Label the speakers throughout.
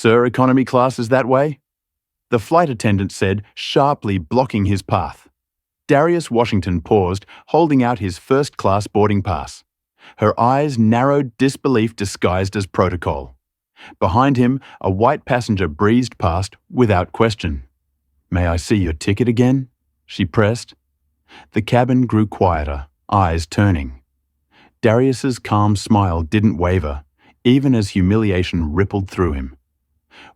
Speaker 1: "Sir, economy class is that way?" The flight attendant said, sharply blocking his path. Darius Washington paused, holding out his first-class boarding pass. Her eyes narrowed disbelief disguised as protocol. Behind him, a white passenger breezed past without question. "May I see your ticket again?" she pressed. The cabin grew quieter, eyes turning. Darius's calm smile didn't waver, even as humiliation rippled through him.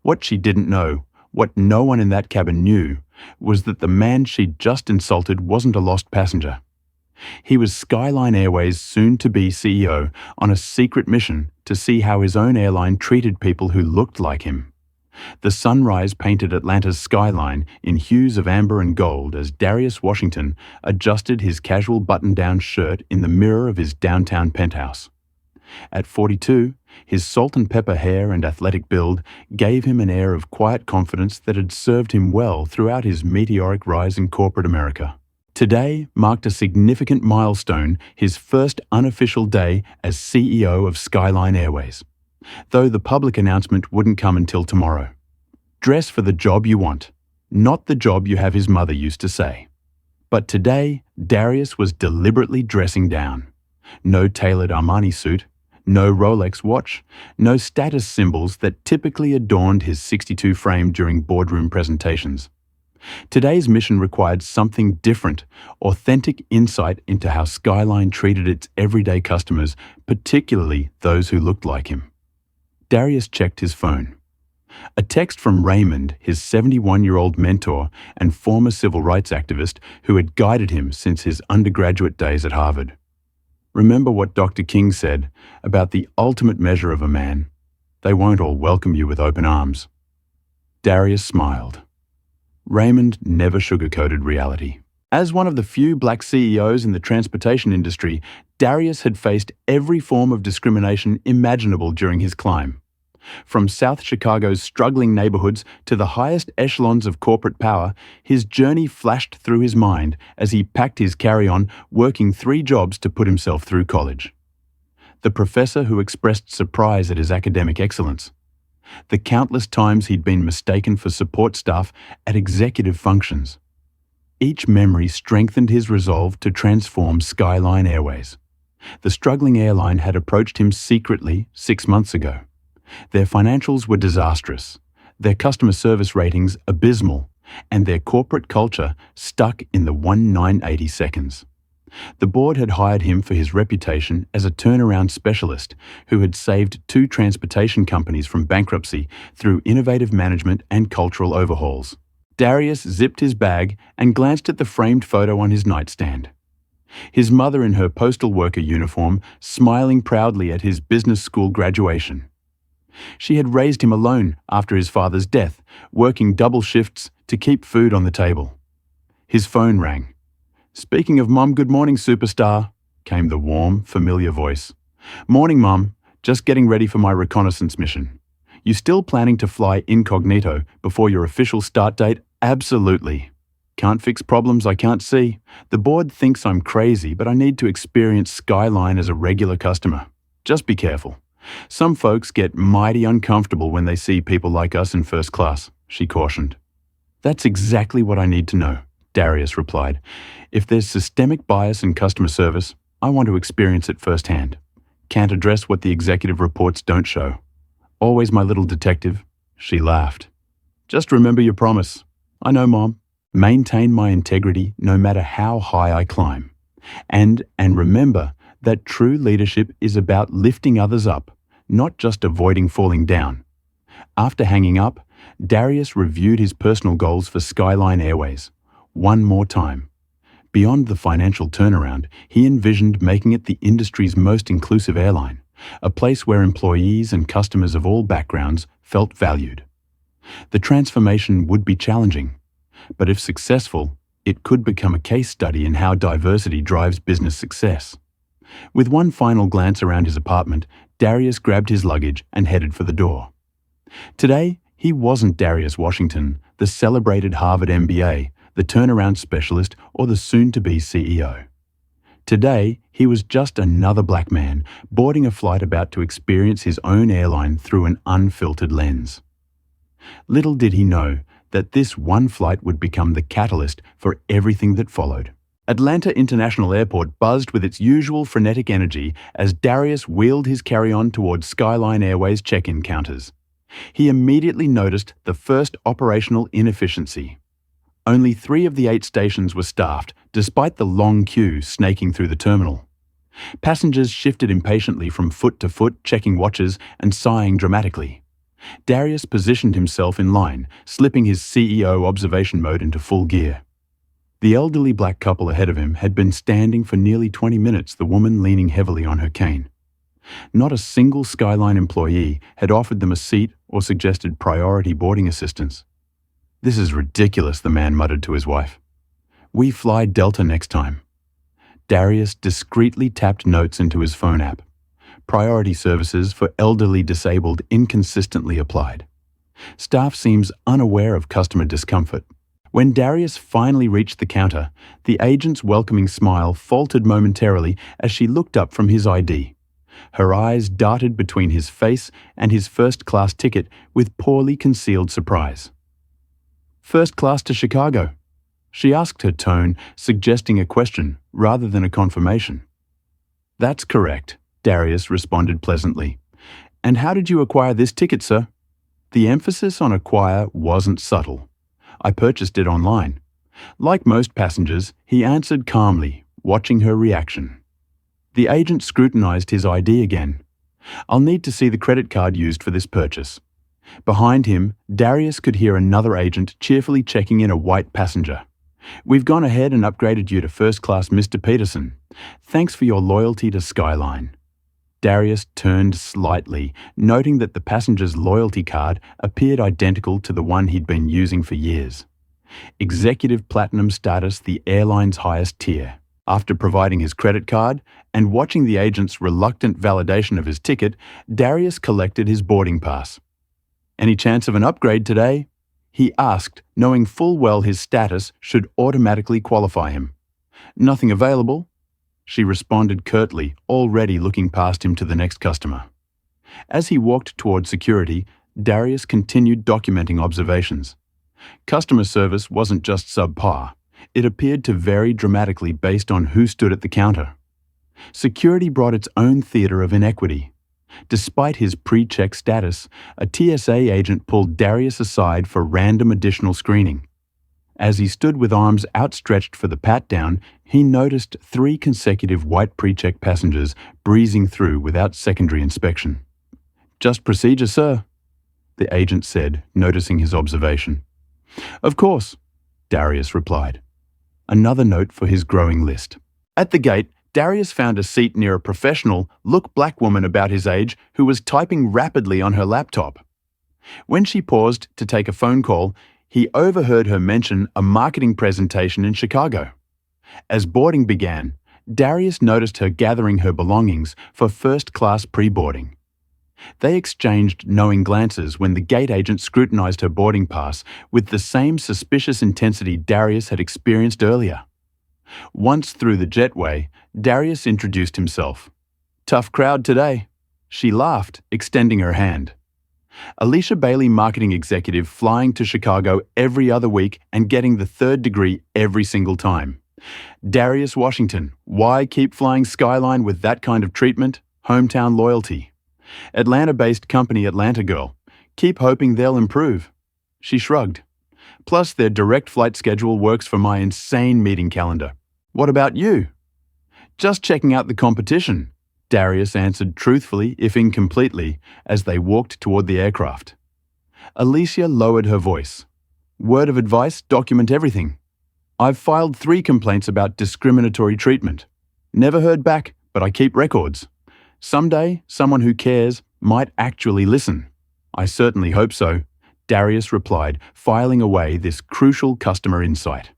Speaker 1: What she didn't know, what no one in that cabin knew, was that the man she'd just insulted wasn't a lost passenger. He was Skyline Airways' soon-to-be CEO on a secret mission to see how his own airline treated people who looked like him. The sunrise painted Atlanta's skyline in hues of amber and gold as Darius Washington adjusted his casual button-down shirt in the mirror of his downtown penthouse. At 42, his salt and pepper hair and athletic build gave him an air of quiet confidence that had served him well throughout his meteoric rise in corporate America. Today marked a significant milestone, his first unofficial day as CEO of Skyline Airways, though the public announcement wouldn't come until tomorrow. Dress for the job you want, not the job you have, his mother used to say. But today, Darius was deliberately dressing down. No tailored Armani suit, no Rolex watch, no status symbols that typically adorned his 62 frame during boardroom presentations. Today's mission required something different, authentic insight into how Skyline treated its everyday customers, particularly those who looked like him. Darius checked his phone. A text from Raymond, his 71-year-old mentor and former civil rights activist who had guided him since his undergraduate days at Harvard. "Remember what Dr. King said about the ultimate measure of a man. They won't all welcome you with open arms." Darius smiled. Raymond never sugarcoated reality. As one of the few black CEOs in the transportation industry, Darius had faced every form of discrimination imaginable during his climb. From South Chicago's struggling neighborhoods to the highest echelons of corporate power, his journey flashed through his mind as he packed his carry-on, working 3 jobs to put himself through college. The professor who expressed surprise at his academic excellence. The countless times he'd been mistaken for support staff at executive functions. Each memory strengthened his resolve to transform Skyline Airways. The struggling airline had approached him secretly 6 months ago. Their financials were disastrous, their customer service ratings abysmal, and their corporate culture stuck in the 1980 seconds. The board had hired him for his reputation as a turnaround specialist who had saved 2 transportation companies from bankruptcy through innovative management and cultural overhauls. Darius zipped his bag and glanced at the framed photo on his nightstand. His mother in her postal worker uniform, smiling proudly at his business school graduation. She had raised him alone after his father's death, working double shifts to keep food on the table. His phone rang. "Speaking of Mom, good morning, superstar," came the warm, familiar voice. "Morning, Mom. Just getting ready for my reconnaissance mission. You still planning to fly incognito before your official start date?" "Absolutely. Can't fix problems I can't see. The board thinks I'm crazy, but I need to experience Skyline as a regular customer. Just be careful. Some folks get mighty uncomfortable when they see people like us in first class," she cautioned. "That's exactly what I need to know," Darius replied. "If there's systemic bias in customer service, I want to experience it firsthand. Can't address what the executive reports don't show. Always my little detective," she laughed. "Just remember your promise." "I know, Mom. Maintain my integrity no matter how high I climb. And remember that true leadership is about lifting others up, not just avoiding falling down." After hanging up, Darius reviewed his personal goals for Skyline Airways. One more time. Beyond the financial turnaround, he envisioned making it the industry's most inclusive airline, a place where employees and customers of all backgrounds felt valued. The transformation would be challenging, but if successful, it could become a case study in how diversity drives business success. With one final glance around his apartment, Darius grabbed his luggage and headed for the door. Today, he wasn't Darius Washington, the celebrated Harvard MBA, the turnaround specialist, or the soon-to-be CEO. Today, he was just another black man boarding a flight about to experience his own airline through an unfiltered lens. Little did he know that this one flight would become the catalyst for everything that followed. Atlanta International Airport buzzed with its usual frenetic energy as Darius wheeled his carry-on towards Skyline Airways check-in counters. He immediately noticed the first operational inefficiency. Only 3 of the 8 stations were staffed, despite the long queue snaking through the terminal. Passengers shifted impatiently from foot to foot, checking watches and sighing dramatically. Darius positioned himself in line, slipping his CEO observation mode into full gear. The elderly black couple ahead of him had been standing for nearly 20 minutes, the woman leaning heavily on her cane. Not a single Skyline employee had offered them a seat or suggested priority boarding assistance. "This is ridiculous," the man muttered to his wife. "We fly Delta next time." Darius discreetly tapped notes into his phone app. Priority services for elderly disabled inconsistently applied. Staff seems unaware of customer discomfort. When Darius finally reached the counter, the agent's welcoming smile faltered momentarily as she looked up from his ID. Her eyes darted between his face and his first-class ticket with poorly concealed surprise. "First class to Chicago?" she asked, her tone suggesting a question rather than a confirmation. "That's correct," Darius responded pleasantly. "And how did you acquire this ticket, sir?" The emphasis on acquire wasn't subtle. "I purchased it online." Like most passengers, he answered calmly, watching her reaction. The agent scrutinized his ID again. "I'll need to see the credit card used for this purchase." Behind him, Darius could hear another agent cheerfully checking in a white passenger. "We've gone ahead and upgraded you to first class, Mr. Peterson. Thanks for your loyalty to Skyline." Darius turned slightly, noting that the passenger's loyalty card appeared identical to the one he'd been using for years. Executive Platinum status, the airline's highest tier. After providing his credit card and watching the agent's reluctant validation of his ticket, Darius collected his boarding pass. "Any chance of an upgrade today?" he asked, knowing full well his status should automatically qualify him. "Nothing available," she responded curtly, already looking past him to the next customer. As he walked toward security, Darius continued documenting observations. Customer service wasn't just subpar. It appeared to vary dramatically based on who stood at the counter. Security brought its own theater of inequity. Despite his pre-check status, a TSA agent pulled Darius aside for random additional screening. As he stood with arms outstretched for the pat-down, he noticed 3 consecutive white pre-check passengers breezing through without secondary inspection. "Just procedure, sir," the agent said, noticing his observation. "Of course," Darius replied. Another note for his growing list. At the gate, Darius found a seat near a professional, black woman about his age who was typing rapidly on her laptop. When she paused to take a phone call, he overheard her mention a marketing presentation in Chicago. As boarding began, Darius noticed her gathering her belongings for first-class pre-boarding. They exchanged knowing glances when the gate agent scrutinized her boarding pass with the same suspicious intensity Darius had experienced earlier. Once through the jetway, Darius introduced himself. "Tough crowd today." She laughed, extending her hand. Alicia Bailey, marketing executive, flying to Chicago every other week and getting the 3rd degree every single time. Darius Washington, why keep flying Skyline with that kind of treatment? Hometown loyalty. Atlanta-based company Atlanta Girl, keep hoping they'll improve. She shrugged. Plus, their direct flight schedule works for my insane meeting calendar. What about you? Just checking out the competition, Darius answered truthfully, if incompletely, as they walked toward the aircraft. Alicia lowered her voice. Word of advice, document everything. I've filed 3 complaints about discriminatory treatment. Never heard back, but I keep records. Someday, someone who cares might actually listen. I certainly hope so, Darius replied, filing away this crucial customer insight.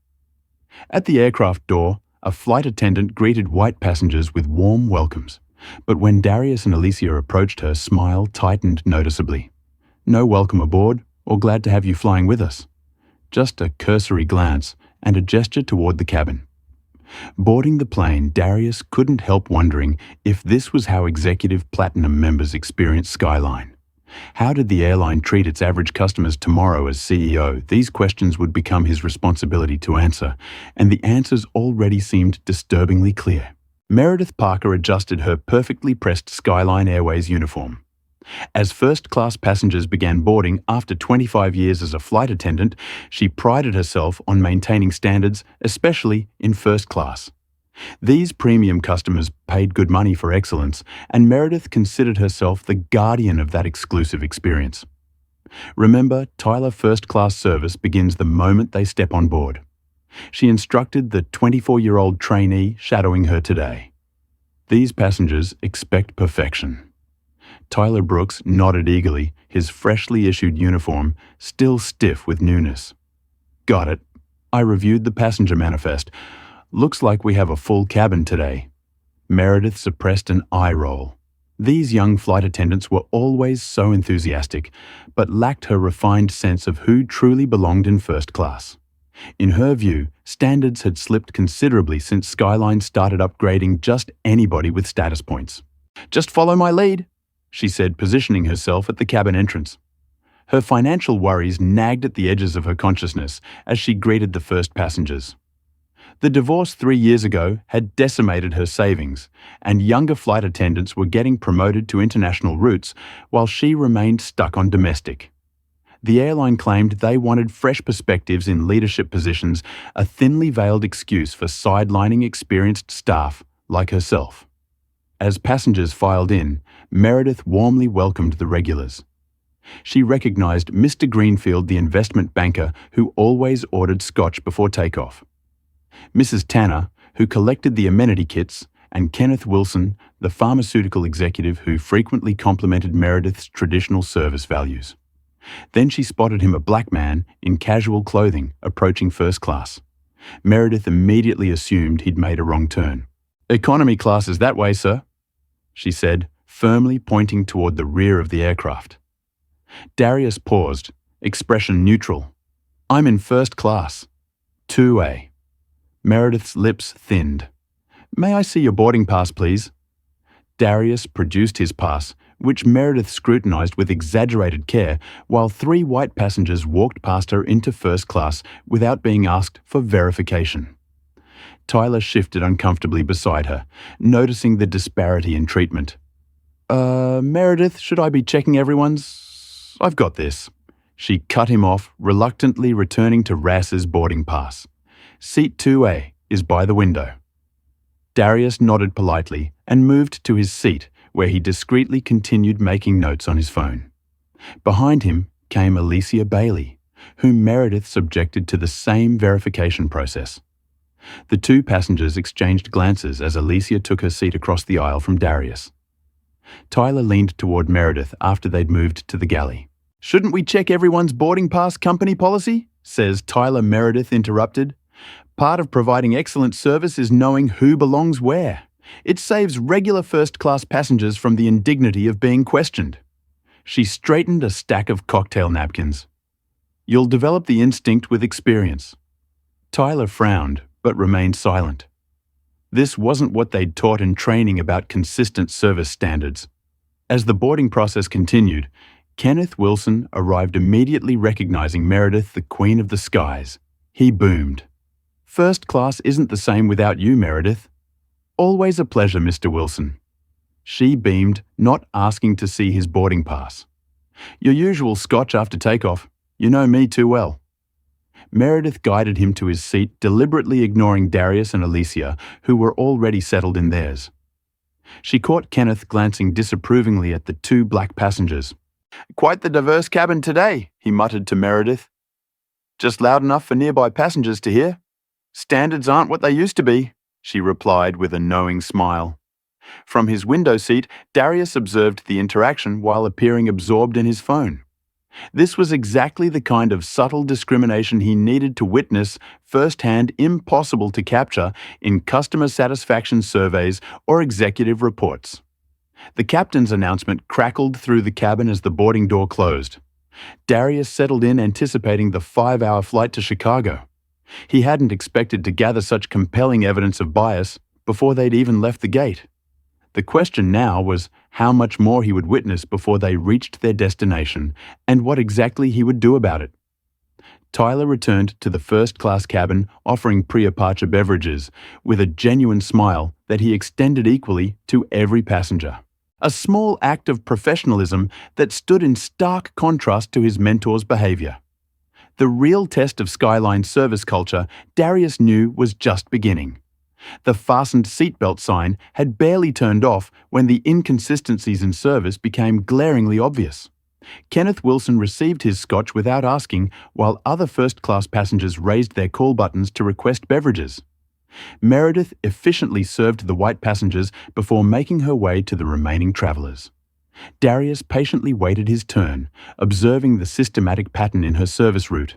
Speaker 1: At the aircraft door, a flight attendant greeted white passengers with warm welcomes. But when Darius and Alicia approached her, smile tightened noticeably. No welcome aboard, or glad to have you flying with us. Just a cursory glance and a gesture toward the cabin. Boarding the plane, Darius couldn't help wondering if this was how executive platinum members experience Skyline. How did the airline treat its average customers tomorrow as CEO? These questions would become his responsibility to answer, and the answers already seemed disturbingly clear. Meredith Parker adjusted her perfectly pressed Skyline Airways uniform. As first-class passengers began boarding after 25 years as a flight attendant, she prided herself on maintaining standards, especially in first class. These premium customers paid good money for excellence, and Meredith considered herself the guardian of that exclusive experience. Remember, Tyler first-class service begins the moment they step on board. She instructed the 24-year-old trainee shadowing her today. These passengers expect perfection. Tyler Brooks nodded eagerly, his freshly issued uniform still stiff with newness. Got it. I reviewed the passenger manifest. Looks like we have a full cabin today. Meredith suppressed an eye roll. These young flight attendants were always so enthusiastic, but lacked her refined sense of who truly belonged in first class. In her view, standards had slipped considerably since Skyline started upgrading just anybody with status points. Just follow my lead, she said, positioning herself at the cabin entrance. Her financial worries nagged at the edges of her consciousness as she greeted the first passengers. The divorce 3 years ago had decimated her savings, and younger flight attendants were getting promoted to international routes while she remained stuck on domestic. The airline claimed they wanted fresh perspectives in leadership positions, a thinly veiled excuse for sidelining experienced staff like herself. As passengers filed in, Meredith warmly welcomed the regulars. She recognized Mr. Greenfield, the investment banker who always ordered scotch before takeoff, Mrs. Tanner, who collected the amenity kits, and Kenneth Wilson, the pharmaceutical executive who frequently complimented Meredith's traditional service values. Then she spotted him, a black man in casual clothing, approaching first class. Meredith immediately assumed he'd made a wrong turn. "Economy class is that way, sir," she said, firmly pointing toward the rear of the aircraft. Darius paused, expression neutral. "I'm in first class. 2A. Meredith's lips thinned. "May I see your boarding pass, please?" Darius produced his pass, which Meredith scrutinized with exaggerated care, while 3 white passengers walked past her into first class without being asked for verification. Tyler shifted uncomfortably beside her, noticing the disparity in treatment. Meredith, should I be checking everyone's? I've got this." She cut him off, reluctantly returning to Rass's boarding pass. "Seat 2A is by the window." Darius nodded politely and moved to his seat, where he discreetly continued making notes on his phone. Behind him came Alicia Bailey, whom Meredith subjected to the same verification process. The 2 passengers exchanged glances as Alicia took her seat across the aisle from Darius. Tyler leaned toward Meredith after they'd moved to the galley. "Shouldn't we check everyone's boarding pass company policy?" says Tyler. Meredith interrupted. "Part of providing excellent service is knowing who belongs where. It saves regular first-class passengers from the indignity of being questioned." She straightened a stack of cocktail napkins. "You'll develop the instinct with experience." Tyler frowned, but remained silent. This wasn't what they'd taught in training about consistent service standards. As the boarding process continued, Kenneth Wilson arrived, immediately recognizing Meredith, the queen of the skies. He boomed. "First class isn't the same without you, Meredith." "Always a pleasure, Mr. Wilson." She beamed, not asking to see his boarding pass. "Your usual scotch after takeoff. You know me too well." Meredith guided him to his seat, deliberately ignoring Darius and Alicia, who were already settled in theirs. She caught Kenneth glancing disapprovingly at the 2 black passengers. "Quite the diverse cabin today," he muttered to Meredith. "Just loud enough for nearby passengers to hear." "Standards aren't what they used to be," she replied with a knowing smile. From his window seat, Darius observed the interaction while appearing absorbed in his phone. This was exactly the kind of subtle discrimination he needed to witness firsthand, impossible to capture in customer satisfaction surveys or executive reports. The captain's announcement crackled through the cabin as the boarding door closed. Darius settled in, anticipating the 5-hour flight to Chicago. He hadn't expected to gather such compelling evidence of bias before they'd even left the gate. The question now was, how much more he would witness before they reached their destination, and what exactly he would do about it. Tyler returned to the first-class cabin offering pre-departure beverages with a genuine smile that he extended equally to every passenger. A small act of professionalism that stood in stark contrast to his mentor's behavior. The real test of Skyline service culture, Darius knew, was just beginning. The fastened seatbelt sign had barely turned off when the inconsistencies in service became glaringly obvious. Kenneth Wilson received his scotch without asking, while other first-class passengers raised their call buttons to request beverages. Meredith efficiently served the white passengers before making her way to the remaining travelers. Darius patiently waited his turn, observing the systematic pattern in her service route.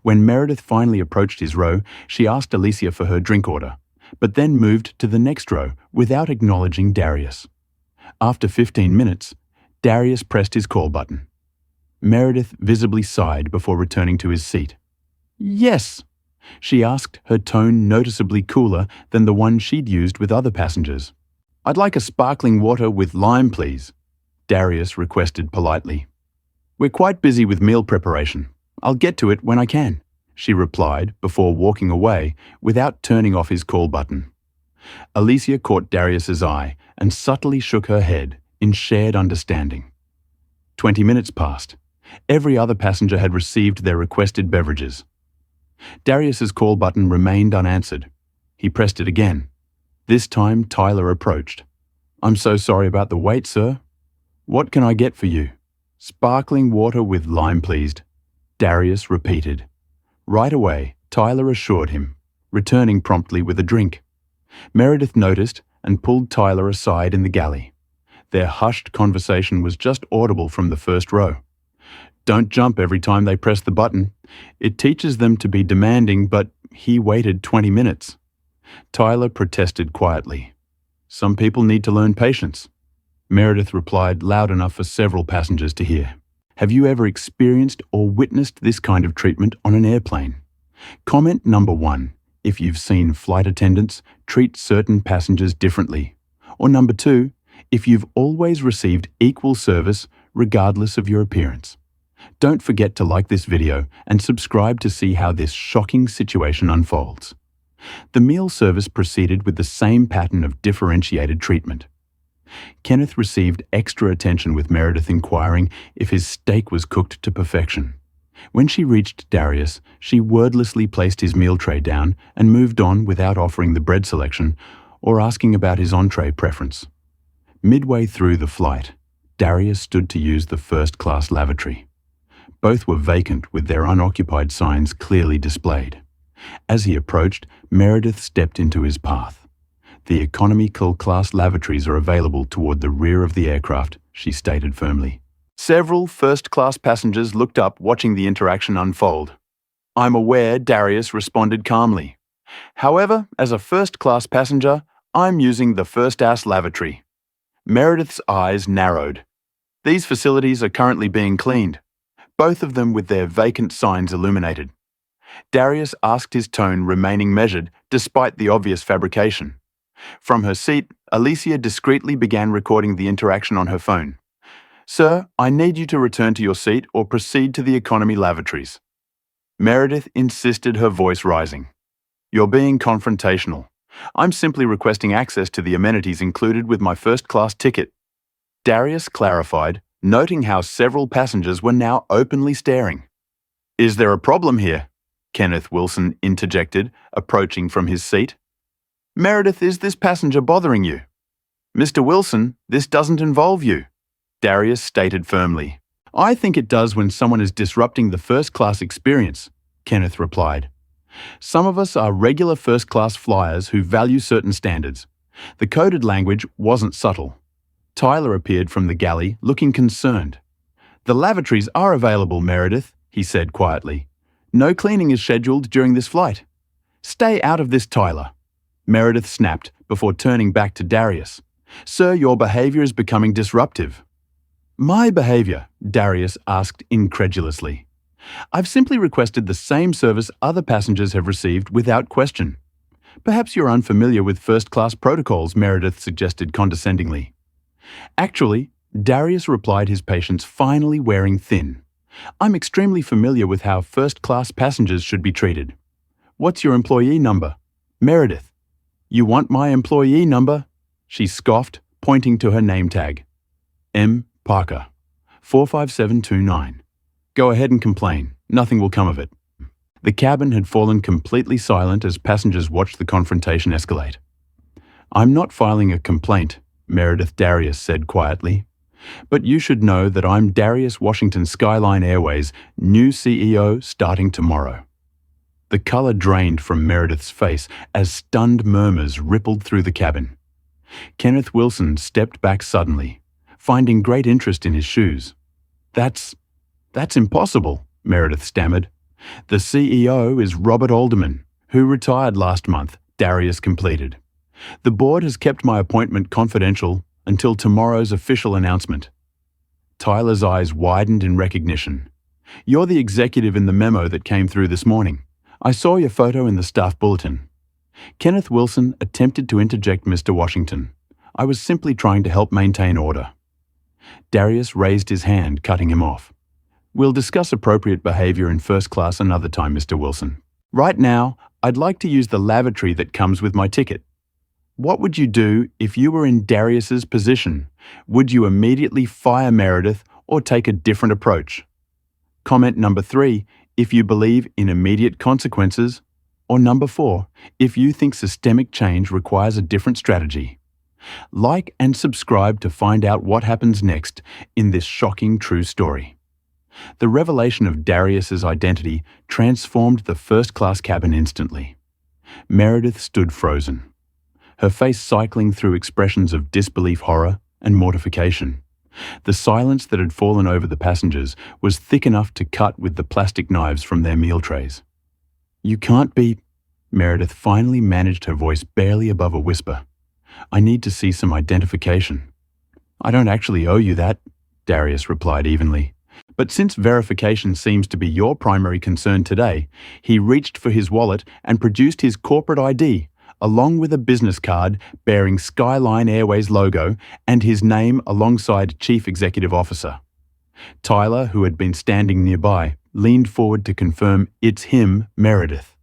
Speaker 1: When Meredith finally approached his row, she asked Alicia for her drink order, but then moved to the next row without acknowledging Darius. After 15 minutes, Darius pressed his call button. Meredith visibly sighed before returning to his seat. "Yes," she asked, her tone noticeably cooler than the one she'd used with other passengers. "I'd like a sparkling water with lime, please," Darius requested politely. "We're quite busy with meal preparation. I'll get to it when I can," she replied before walking away without turning off his call button. Alicia caught Darius's eye and subtly shook her head in shared understanding. 20 minutes passed. Every other passenger had received their requested beverages. Darius's call button remained unanswered. He pressed it again. This time Tyler approached. "I'm so sorry about the wait, sir. What can I get for you?" "Sparkling water with lime, please," Darius repeated. Right away, Tyler assured him, returning promptly with a drink. Meredith noticed and pulled Tyler aside in the galley. Their hushed conversation was just audible from the first row. "Don't jump every time they press the button. It teaches them to be demanding, but he waited 20 minutes. Tyler protested quietly. "Some people need to learn patience." Meredith replied loud enough for several passengers to hear. Have you ever experienced or witnessed this kind of treatment on an airplane? Comment number 1, if you've seen flight attendants treat certain passengers differently. Or number 2, if you've always received equal service regardless of your appearance. Don't forget to like this video and subscribe to see how this shocking situation unfolds. The meal service proceeded with the same pattern of differentiated treatment. Kenneth received extra attention with Meredith inquiring if his steak was cooked to perfection. When she reached Darius, she wordlessly placed his meal tray down and moved on without offering the bread selection or asking about his entree preference. Midway through the flight, Darius stood to use the first-class lavatory. Both were vacant with their unoccupied signs clearly displayed. As he approached, Meredith stepped into his path. "The economical-class lavatories are available toward the rear of the aircraft," she stated firmly. Several first-class passengers looked up watching the interaction unfold. "I'm aware," Darius responded calmly. "However, as a first-class passenger, I'm using the first-class lavatory." Meredith's eyes narrowed. "These facilities are currently being cleaned, both of them with their vacant signs illuminated." Darius asked, his tone remaining measured despite the obvious fabrication. From her seat, Alicia discreetly began recording the interaction on her phone. "Sir, I need you to return to your seat or proceed to the economy lavatories." Meredith insisted, her voice rising. "You're being confrontational. I'm simply requesting access to the amenities included with my first-class ticket." Darius clarified, noting how several passengers were now openly staring. "Is there a problem here?" Kenneth Wilson interjected, approaching from his seat. "Meredith, is this passenger bothering you?" "Mr. Wilson, this doesn't involve you," Darius stated firmly. "I think it does when someone is disrupting the first-class experience," Kenneth replied. "Some of us are regular first-class flyers who value certain standards." The coded language wasn't subtle. Tyler appeared from the galley, looking concerned. "The lavatories are available, Meredith," he said quietly. "No cleaning is scheduled during this flight." "Stay out of this, Tyler," Meredith snapped before turning back to Darius. "Sir, your behavior is becoming disruptive." "My behavior?" Darius asked incredulously. "I've simply requested the same service other passengers have received without question." "Perhaps you're unfamiliar with first-class protocols," Meredith suggested condescendingly. Actually, Darius replied, his patience finally wearing thin. I'm extremely familiar with how first-class passengers should be treated. What's your employee number? Meredith. You want my employee number? She scoffed, pointing to her name tag. M. Parker, 45729. Go ahead and complain. Nothing will come of it. The cabin had fallen completely silent as passengers watched the confrontation escalate. I'm not filing a complaint, Meredith Darius said quietly. But you should know that I'm Darius Washington Skyline Airways' new CEO starting tomorrow. The color drained from Meredith's face as stunned murmurs rippled through the cabin. Kenneth Wilson stepped back suddenly, finding great interest in his shoes. That's impossible, Meredith stammered. The CEO is Robert Alderman, who retired last month, Darius completed. The board has kept my appointment confidential until tomorrow's official announcement. Tyler's eyes widened in recognition. You're the executive in the memo that came through this morning. I saw your photo in the staff bulletin. Kenneth Wilson attempted to interject, Mr. Washington. I was simply trying to help maintain order. Darius raised his hand, cutting him off. We'll discuss appropriate behavior in first class another time, Mr. Wilson. Right now, I'd like to use the lavatory that comes with my ticket. What would you do if you were in Darius's position? Would you immediately fire Meredith or take a different approach? Comment number 3, if you believe in immediate consequences, or number 4, if you think systemic change requires a different strategy. Like and subscribe to find out what happens next in this shocking true story. The revelation of Darius's identity transformed the first-class cabin instantly. Meredith stood frozen, her face cycling through expressions of disbelief, horror, and mortification. The silence that had fallen over the passengers was thick enough to cut with the plastic knives from their meal trays. You can't be... Meredith finally managed her voice barely above a whisper. I need to see some identification. I don't actually owe you that, Darius replied evenly. But since verification seems to be your primary concern today, he reached for his wallet and produced his corporate ID, along with a business card bearing Skyline Airways logo and his name alongside Chief Executive Officer. Tyler, who had been standing nearby, leaned forward to confirm it's him, Meredith.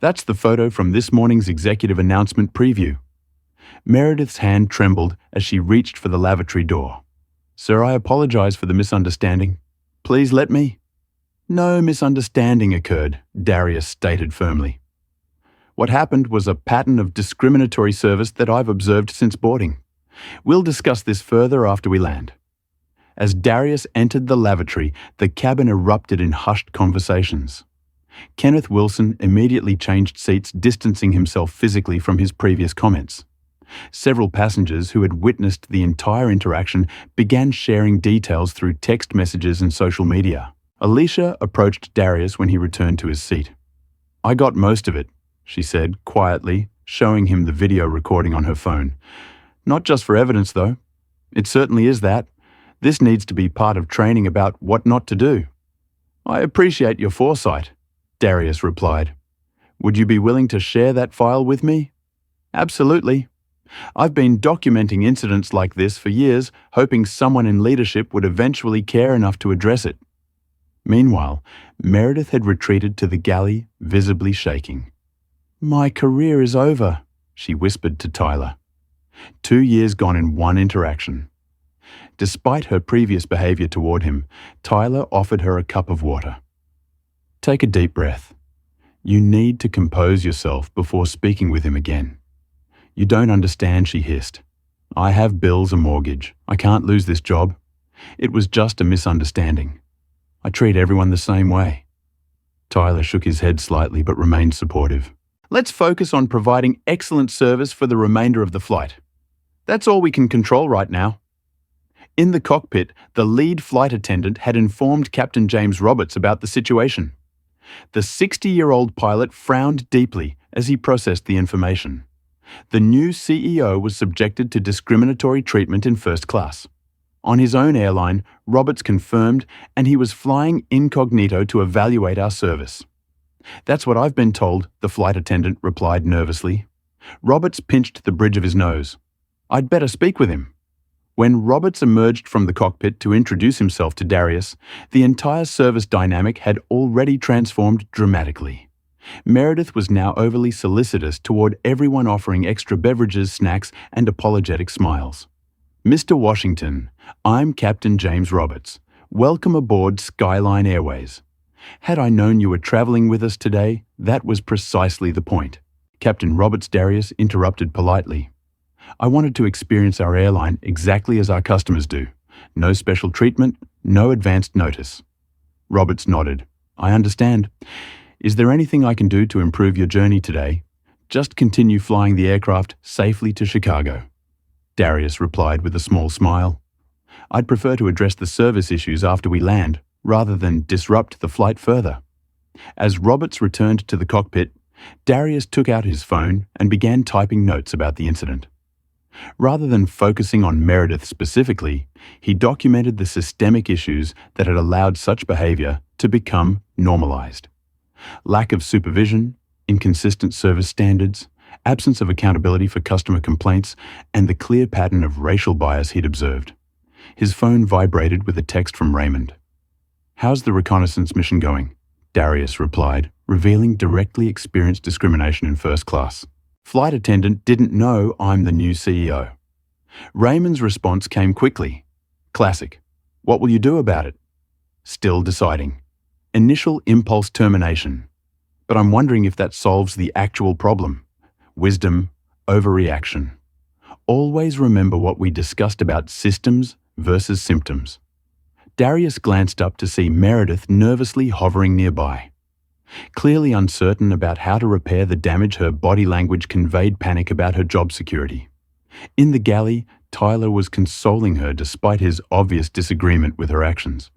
Speaker 1: That's the photo from this morning's executive announcement preview. Meredith's hand trembled as she reached for the lavatory door. Sir, I apologize for the misunderstanding. Please let me. No misunderstanding occurred, Darius stated firmly. What happened was a pattern of discriminatory service that I've observed since boarding. We'll discuss this further after we land. As Darius entered the lavatory, the cabin erupted in hushed conversations. Kenneth Wilson immediately changed seats, distancing himself physically from his previous comments. Several passengers who had witnessed the entire interaction began sharing details through text messages and social media. Alicia approached Darius when he returned to his seat. I got most of it, she said quietly, showing him the video recording on her phone. Not just for evidence, though. It certainly is that. This needs to be part of training about what not to do. I appreciate your foresight, Darius replied. Would you be willing to share that file with me? Absolutely. I've been documenting incidents like this for years, hoping someone in leadership would eventually care enough to address it. Meanwhile, Meredith had retreated to the galley, visibly shaking. My career is over, she whispered to Tyler. 2 years gone in one interaction. Despite her previous behavior toward him, Tyler offered her a cup of water. Take a deep breath. You need to compose yourself before speaking with him again. You don't understand, she hissed. I have bills, a mortgage. I can't lose this job. It was just a misunderstanding. I treat everyone the same way. Tyler shook his head slightly but remained supportive. Let's focus on providing excellent service for the remainder of the flight. That's all we can control right now. In the cockpit, the lead flight attendant had informed Captain James Roberts about the situation. The 60-year-old pilot frowned deeply as he processed the information. The new CEO was subjected to discriminatory treatment in first class. On his own airline, Roberts confirmed, and he was flying incognito to evaluate our service. That's what I've been told, the flight attendant replied nervously. Roberts pinched the bridge of his nose. I'd better speak with him. When Roberts emerged from the cockpit to introduce himself to Darius, the entire service dynamic had already transformed dramatically. Meredith was now overly solicitous toward everyone, offering extra beverages, snacks, and apologetic smiles. "Mr. Washington, I'm Captain James Roberts. Welcome aboard Skyline Airways. Had I known you were traveling with us today, that was precisely the point." Captain Roberts Darius interrupted politely. "I wanted to experience our airline exactly as our customers do. No special treatment, no advanced notice." Roberts nodded. "I understand. Is there anything I can do to improve your journey today?" "Just continue flying the aircraft safely to Chicago," Darius replied with a small smile. "I'd prefer to address the service issues after we land, rather than disrupt the flight further." As Roberts returned to the cockpit, Darius took out his phone and began typing notes about the incident. Rather than focusing on Meredith specifically, he documented the systemic issues that had allowed such behavior to become normalized. Lack of supervision, inconsistent service standards, absence of accountability for customer complaints, and the clear pattern of racial bias he'd observed. His phone vibrated with a text from Raymond. "How's the reconnaissance mission going?" Darius replied, revealing directly experienced discrimination in first class. "Flight attendant didn't know I'm the new CEO." Raymond's response came quickly. Classic. "What will you do about it?" "Still deciding. Initial impulse termination. But I'm wondering if that solves the actual problem. Wisdom, overreaction. Always remember what we discussed about systems versus symptoms." Darius glanced up to see Meredith nervously hovering nearby. Clearly uncertain about how to repair the damage, her body language conveyed panic about her job security. In the galley, Tyler was consoling her despite his obvious disagreement with her actions.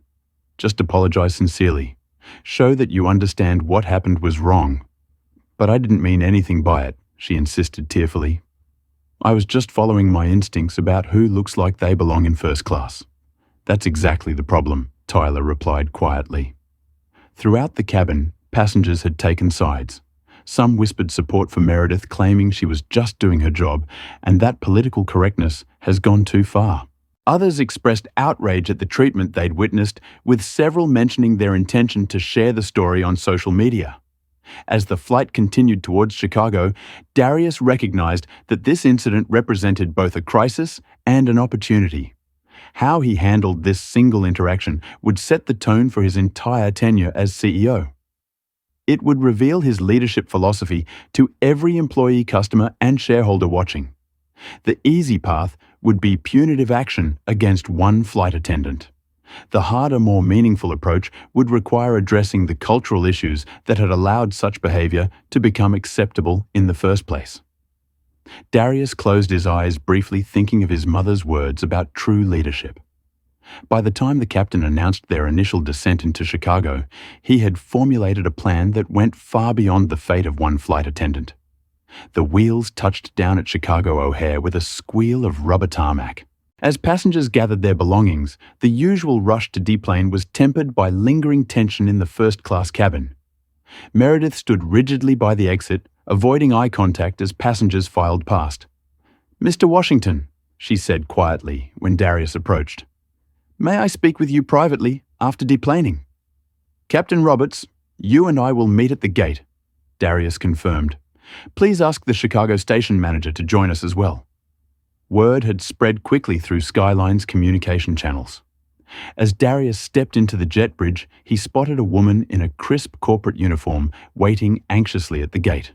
Speaker 1: "Just apologize sincerely. Show that you understand what happened was wrong." "But I didn't mean anything by it," she insisted tearfully. "I was just following my instincts about who looks like they belong in first class." "That's exactly the problem," Tyler replied quietly. Throughout the cabin, passengers had taken sides. Some whispered support for Meredith, claiming she was just doing her job, and that political correctness has gone too far. Others expressed outrage at the treatment they'd witnessed, with several mentioning their intention to share the story on social media. As the flight continued towards Chicago, Darius recognized that this incident represented both a crisis and an opportunity. How he handled this single interaction would set the tone for his entire tenure as CEO. It would reveal his leadership philosophy to every employee, customer, and shareholder watching. The easy path would be punitive action against one flight attendant. The harder, more meaningful approach would require addressing the cultural issues that had allowed such behavior to become acceptable in the first place. Darius closed his eyes briefly, thinking of his mother's words about true leadership. By the time the captain announced their initial descent into Chicago, he had formulated a plan that went far beyond the fate of one flight attendant. The wheels touched down at Chicago O'Hare with a squeal of rubber tarmac. As passengers gathered their belongings, the usual rush to deplane was tempered by lingering tension in the first-class cabin. Meredith stood rigidly by the exit, avoiding eye contact as passengers filed past. "Mr. Washington," she said quietly when Darius approached. "May I speak with you privately after deplaning?" "Captain Roberts, you and I will meet at the gate," Darius confirmed. "Please ask the Chicago station manager to join us as well." Word had spread quickly through Skyline's communication channels. As Darius stepped into the jet bridge, he spotted a woman in a crisp corporate uniform waiting anxiously at the gate.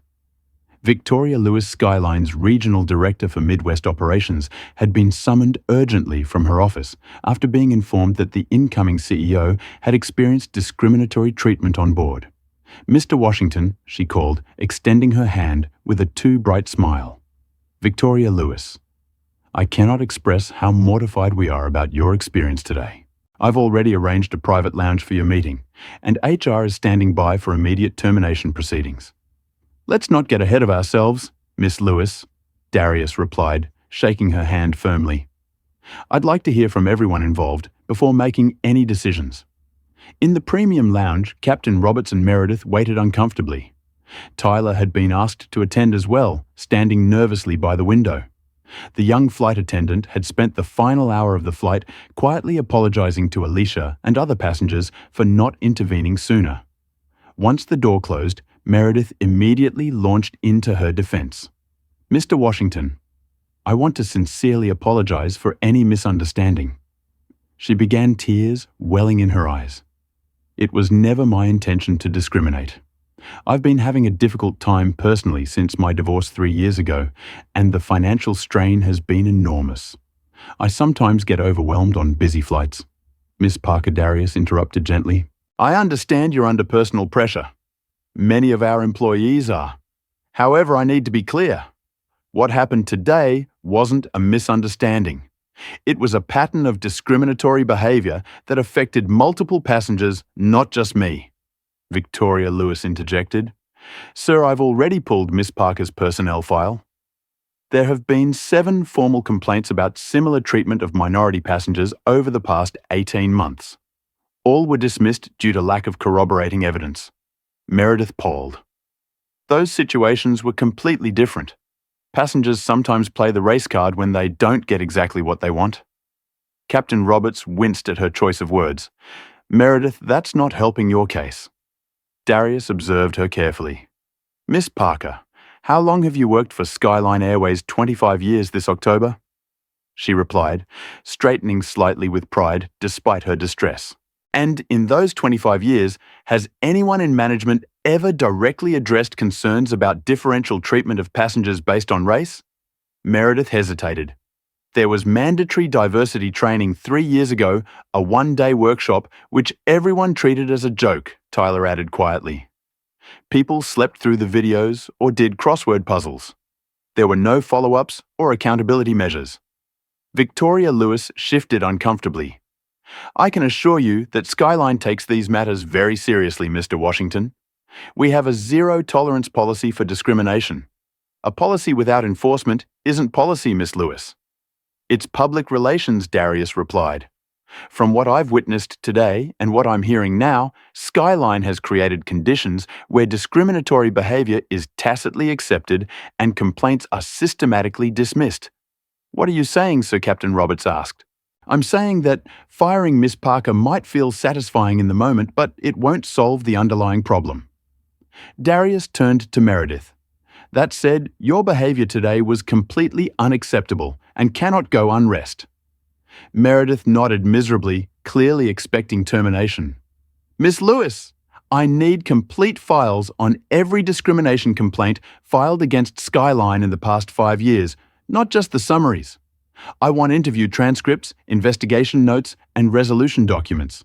Speaker 1: Victoria Lewis, Skyline's regional director for Midwest operations, had been summoned urgently from her office after being informed that the incoming CEO had experienced discriminatory treatment on board. "Mr. Washington," she called, extending her hand with a too bright smile. "Victoria Lewis, I cannot express how mortified we are about your experience today. I've already arranged a private lounge for your meeting, and HR is standing by for immediate termination proceedings." "Let's not get ahead of ourselves, Miss Lewis," Darius replied, shaking her hand firmly. "I'd like to hear from everyone involved before making any decisions." In the premium lounge, Captain Roberts and Meredith waited uncomfortably. Tyler had been asked to attend as well, standing nervously by the window. The young flight attendant had spent the final hour of the flight quietly apologizing to Alicia and other passengers for not intervening sooner. Once the door closed, Meredith immediately launched into her defense. "Mr. Washington, I want to sincerely apologize for any misunderstanding." She began, tears welling in her eyes. "It was never my intention to discriminate. I've been having a difficult time personally since my divorce 3 years ago, and the financial strain has been enormous. I sometimes get overwhelmed on busy flights." Miss Parker Darius interrupted gently. "I understand you're under personal pressure. Many of our employees are. However, I need to be clear. What happened today wasn't a misunderstanding. It was a pattern of discriminatory behavior that affected multiple passengers, not just me." Victoria Lewis interjected. "Sir, I've already pulled Miss Parker's personnel file. There have been 7 formal complaints about similar treatment of minority passengers over the past 18 months. All were dismissed due to lack of corroborating evidence." Meredith polled. "Those situations were completely different. Passengers sometimes play the race card when they don't get exactly what they want." Captain Roberts winced at her choice of words. "Meredith, that's not helping your case." Darius observed her carefully. "Miss Parker, how long have you worked for Skyline Airways? 25 years this October?" She replied, straightening slightly with pride despite her distress. "And in those 25 years, has anyone in management ever directly addressed concerns about differential treatment of passengers based on race?" Meredith hesitated. "There was mandatory diversity training 3 years ago, a 1-day workshop, which everyone treated as a joke," Tyler added quietly. "People slept through the videos or did crossword puzzles. There were no follow-ups or accountability measures." Victoria Lewis shifted uncomfortably. "I can assure you that Skyline takes these matters very seriously, Mr. Washington. We have a zero-tolerance policy for discrimination. A policy without enforcement isn't policy, Miss Lewis." "It's public relations," Darius replied. "From what I've witnessed today and what I'm hearing now, Skyline has created conditions where discriminatory behavior is tacitly accepted and complaints are systematically dismissed." "What are you saying, Sir?" Captain Roberts asked. "I'm saying that firing Miss Parker might feel satisfying in the moment, but it won't solve the underlying problem." Darius turned to Meredith. "That said, your behavior today was completely unacceptable and cannot go unrest." Meredith nodded miserably, clearly expecting termination. "Miss Lewis, I need complete files on every discrimination complaint filed against Skyline in the past 5 years, not just the summaries. I want interview transcripts, investigation notes, and resolution documents.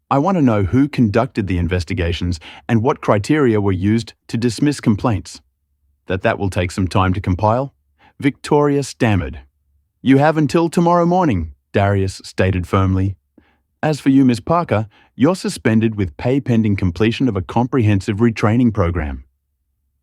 Speaker 1: I want to know who conducted the investigations and what criteria were used to dismiss complaints." That will take some time to compile?" Victoria stammered. "You have until tomorrow morning," Darius stated firmly. "As for you, Miss Parker, you're suspended with pay pending completion of a comprehensive retraining program."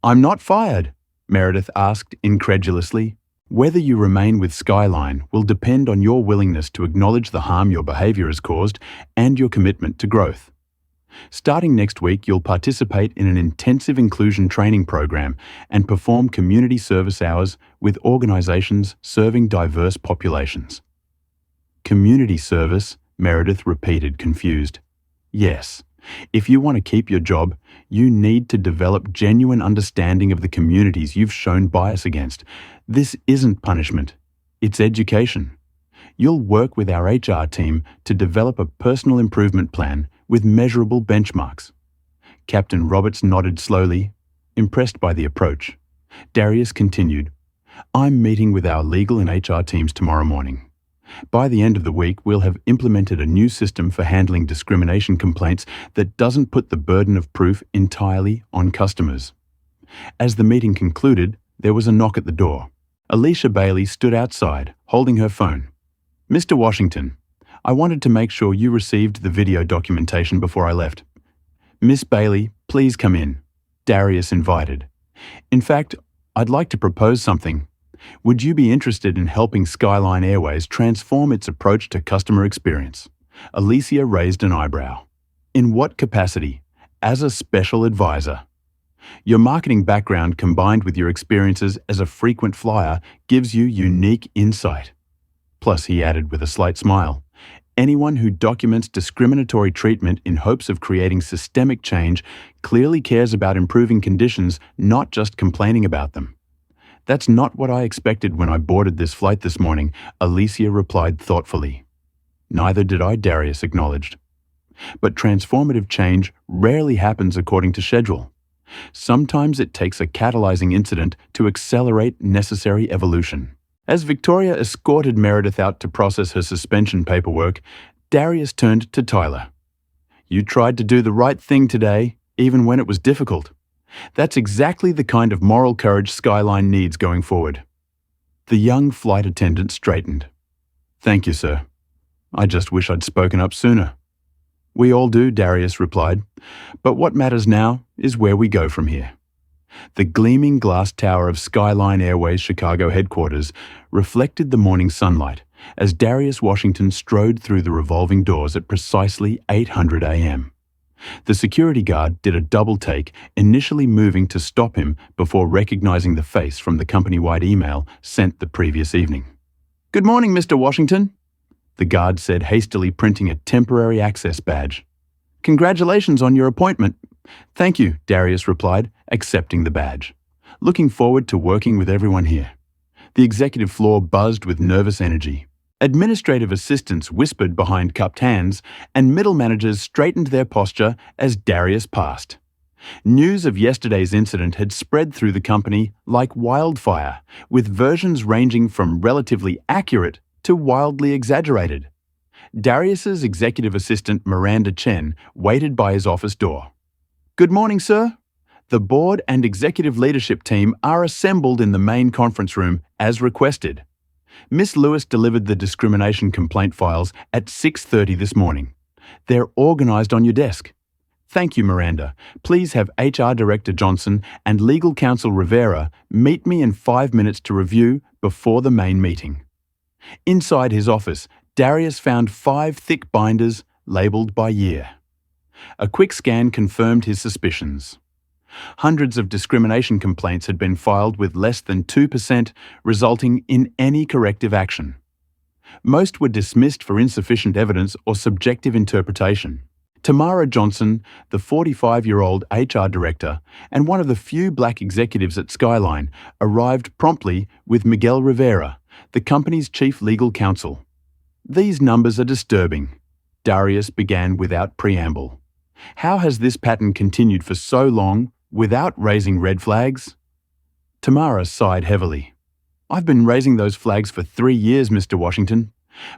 Speaker 1: "I'm not fired?" Meredith asked incredulously. "Whether you remain with Skyline will depend on your willingness to acknowledge the harm your behavior has caused and your commitment to growth. Starting next week, you'll participate in an intensive inclusion training program and perform community service hours with organizations serving diverse populations." "Community service?" Meredith repeated, confused. "Yes. If you want to keep your job, you need to develop genuine understanding of the communities you've shown bias against. This isn't punishment. It's education. You'll work with our HR team to develop a personal improvement plan with measurable benchmarks." Captain Roberts nodded slowly, impressed by the approach. Darius continued, "I'm meeting with our legal and HR teams tomorrow morning. By the end of the week, we'll have implemented a new system for handling discrimination complaints that doesn't put the burden of proof entirely on customers." As the meeting concluded, there was a knock at the door. Alicia Bailey stood outside, holding her phone. "Mr. Washington, I wanted to make sure you received the video documentation before I left." "Miss Bailey, please come in," Darius invited. "In fact, I'd like to propose something. Would you be interested in helping Skyline Airways transform its approach to customer experience?" Alicia raised an eyebrow. "In what capacity? As a special advisor?" Your marketing background combined with your experiences as a frequent flyer gives you unique insight. Plus, he added with a slight smile, anyone who documents discriminatory treatment in hopes of creating systemic change clearly cares about improving conditions, not just complaining about them. That's not what I expected when I boarded this flight this morning, Alicia replied thoughtfully. Neither did I, Darius acknowledged. But transformative change rarely happens according to schedule. Sometimes it takes a catalyzing incident to accelerate necessary evolution. As Victoria escorted Meredith out to process her suspension paperwork, Darius turned to Tyler. You tried to do the right thing today, even when it was difficult. That's exactly the kind of moral courage Skyline needs going forward. The young flight attendant straightened. Thank you, sir. I just wish I'd spoken up sooner. We all do, Darius replied. But what matters now is where we go from here. The gleaming glass tower of Skyline Airways Chicago headquarters reflected the morning sunlight as Darius Washington strode through the revolving doors at precisely 8:00 a.m. The security guard did a double take, initially moving to stop him before recognizing the face from the company-wide email sent the previous evening. Good morning, Mr. Washington, the guard said, hastily printing a temporary access badge. Congratulations on your appointment. Thank you, Darius replied, accepting the badge. Looking forward to working with everyone here. The executive floor buzzed with nervous energy. Administrative assistants whispered behind cupped hands, and middle managers straightened their posture as Darius passed. News of yesterday's incident had spread through the company like wildfire, with versions ranging from relatively accurate to wildly exaggerated. Darius's executive assistant Miranda Chen waited by his office door. Good morning, sir. The board and executive leadership team are assembled in the main conference room as requested. Miss Lewis delivered the discrimination complaint files at 6:30 this morning. They're organized on your desk. Thank you, Miranda. Please have HR Director Johnson and Legal Counsel Rivera meet me in 5 minutes to review before the main meeting. Inside his office, Darius found 5 thick binders labeled by year. A quick scan confirmed his suspicions. Hundreds of discrimination complaints had been filed with less than 2% resulting in any corrective action. Most were dismissed for insufficient evidence or subjective interpretation. Tamara Johnson, the 45-year-old HR director and one of the few black executives at Skyline, arrived promptly with Miguel Rivera, the company's chief legal counsel. These numbers are disturbing, Darius began without preamble. How has this pattern continued for so long without raising red flags? Tamara sighed heavily. I've been raising those flags for 3 years, Mr. Washington.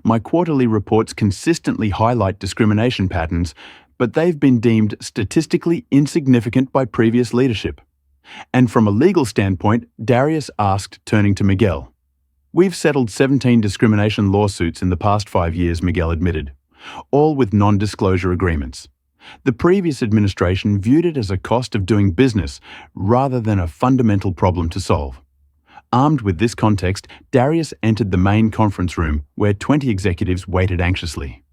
Speaker 1: My quarterly reports consistently highlight discrimination patterns, but they've been deemed statistically insignificant by previous leadership. And from a legal standpoint, Darius asked, turning to Miguel. We've settled 17 discrimination lawsuits in the past 5 years, Miguel admitted, all with non-disclosure agreements. The previous administration viewed it as a cost of doing business rather than a fundamental problem to solve. Armed with this context, Darius entered the main conference room where 20 executives waited anxiously.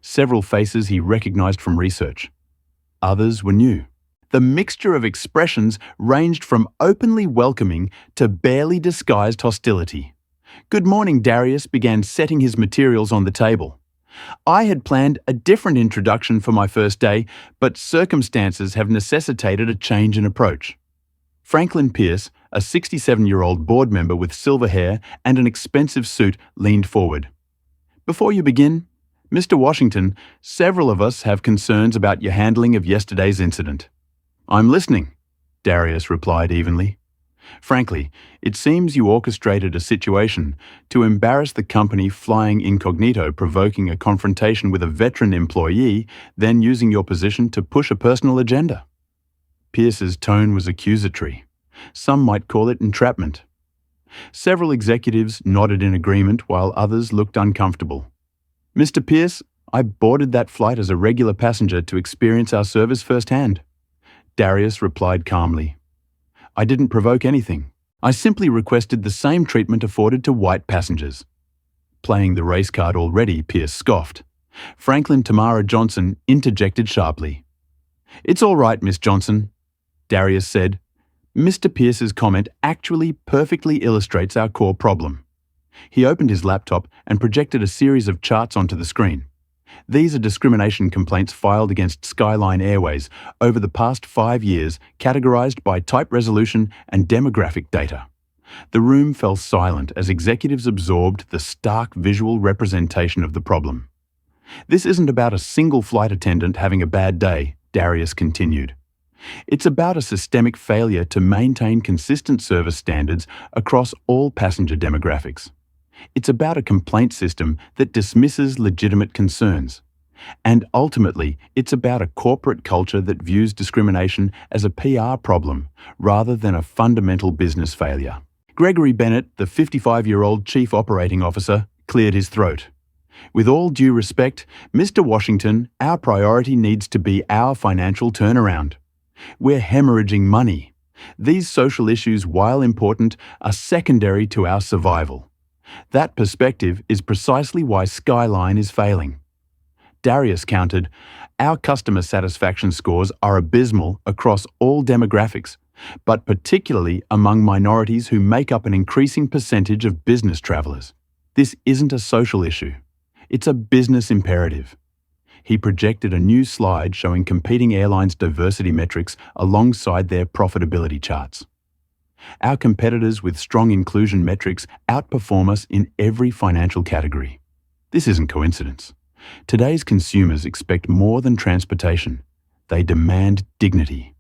Speaker 1: Several faces he recognized from research. Others were new. The mixture of expressions ranged from openly welcoming to barely disguised hostility. Good morning, Darius began setting his materials on the table. I had planned a different introduction for my first day, but circumstances have necessitated a change in approach. Franklin Pierce, a 67-year-old board member with silver hair and an expensive suit, leaned forward. Before you begin, Mr. Washington, several of us have concerns about your handling of yesterday's incident. I'm listening, Darius replied evenly. Frankly, it seems you orchestrated a situation to embarrass the company flying incognito, provoking a confrontation with a veteran employee, then using your position to push a personal agenda. Pierce's tone was accusatory. Some might call it entrapment. Several executives nodded in agreement while others looked uncomfortable. Mr. Pierce, I boarded that flight as a regular passenger to experience our service firsthand. Darius replied calmly. I didn't provoke anything. I simply requested the same treatment afforded to white passengers. Playing the race card already, Pierce scoffed. Franklin Tamara Johnson interjected sharply. It's all right, Miss Johnson. Darius said. Mr. Pierce's comment actually perfectly illustrates our core problem. He opened his laptop and projected a series of charts onto the screen. These are discrimination complaints filed against Skyline Airways over the past 5 years, categorized by type resolution and demographic data. The room fell silent as executives absorbed the stark visual representation of the problem. This isn't about a single flight attendant having a bad day, Darius continued. It's about a systemic failure to maintain consistent service standards across all passenger demographics. It's about a complaint system that dismisses legitimate concerns. And ultimately, it's about a corporate culture that views discrimination as a PR problem rather than a fundamental business failure. Gregory Bennett, the 55-year-old chief operating officer, cleared his throat. With all due respect, Mr. Washington, our priority needs to be our financial turnaround. We're hemorrhaging money. These social issues, while important, are secondary to our survival. That perspective is precisely why Skyline is failing. Darius countered, our customer satisfaction scores are abysmal across all demographics, but particularly among minorities who make up an increasing percentage of business travelers. This isn't a social issue. It's a business imperative. He projected a new slide showing competing airlines' diversity metrics alongside their profitability charts. Our competitors with strong inclusion metrics outperform us in every financial category. This isn't coincidence. Today's consumers expect more than transportation. They demand dignity.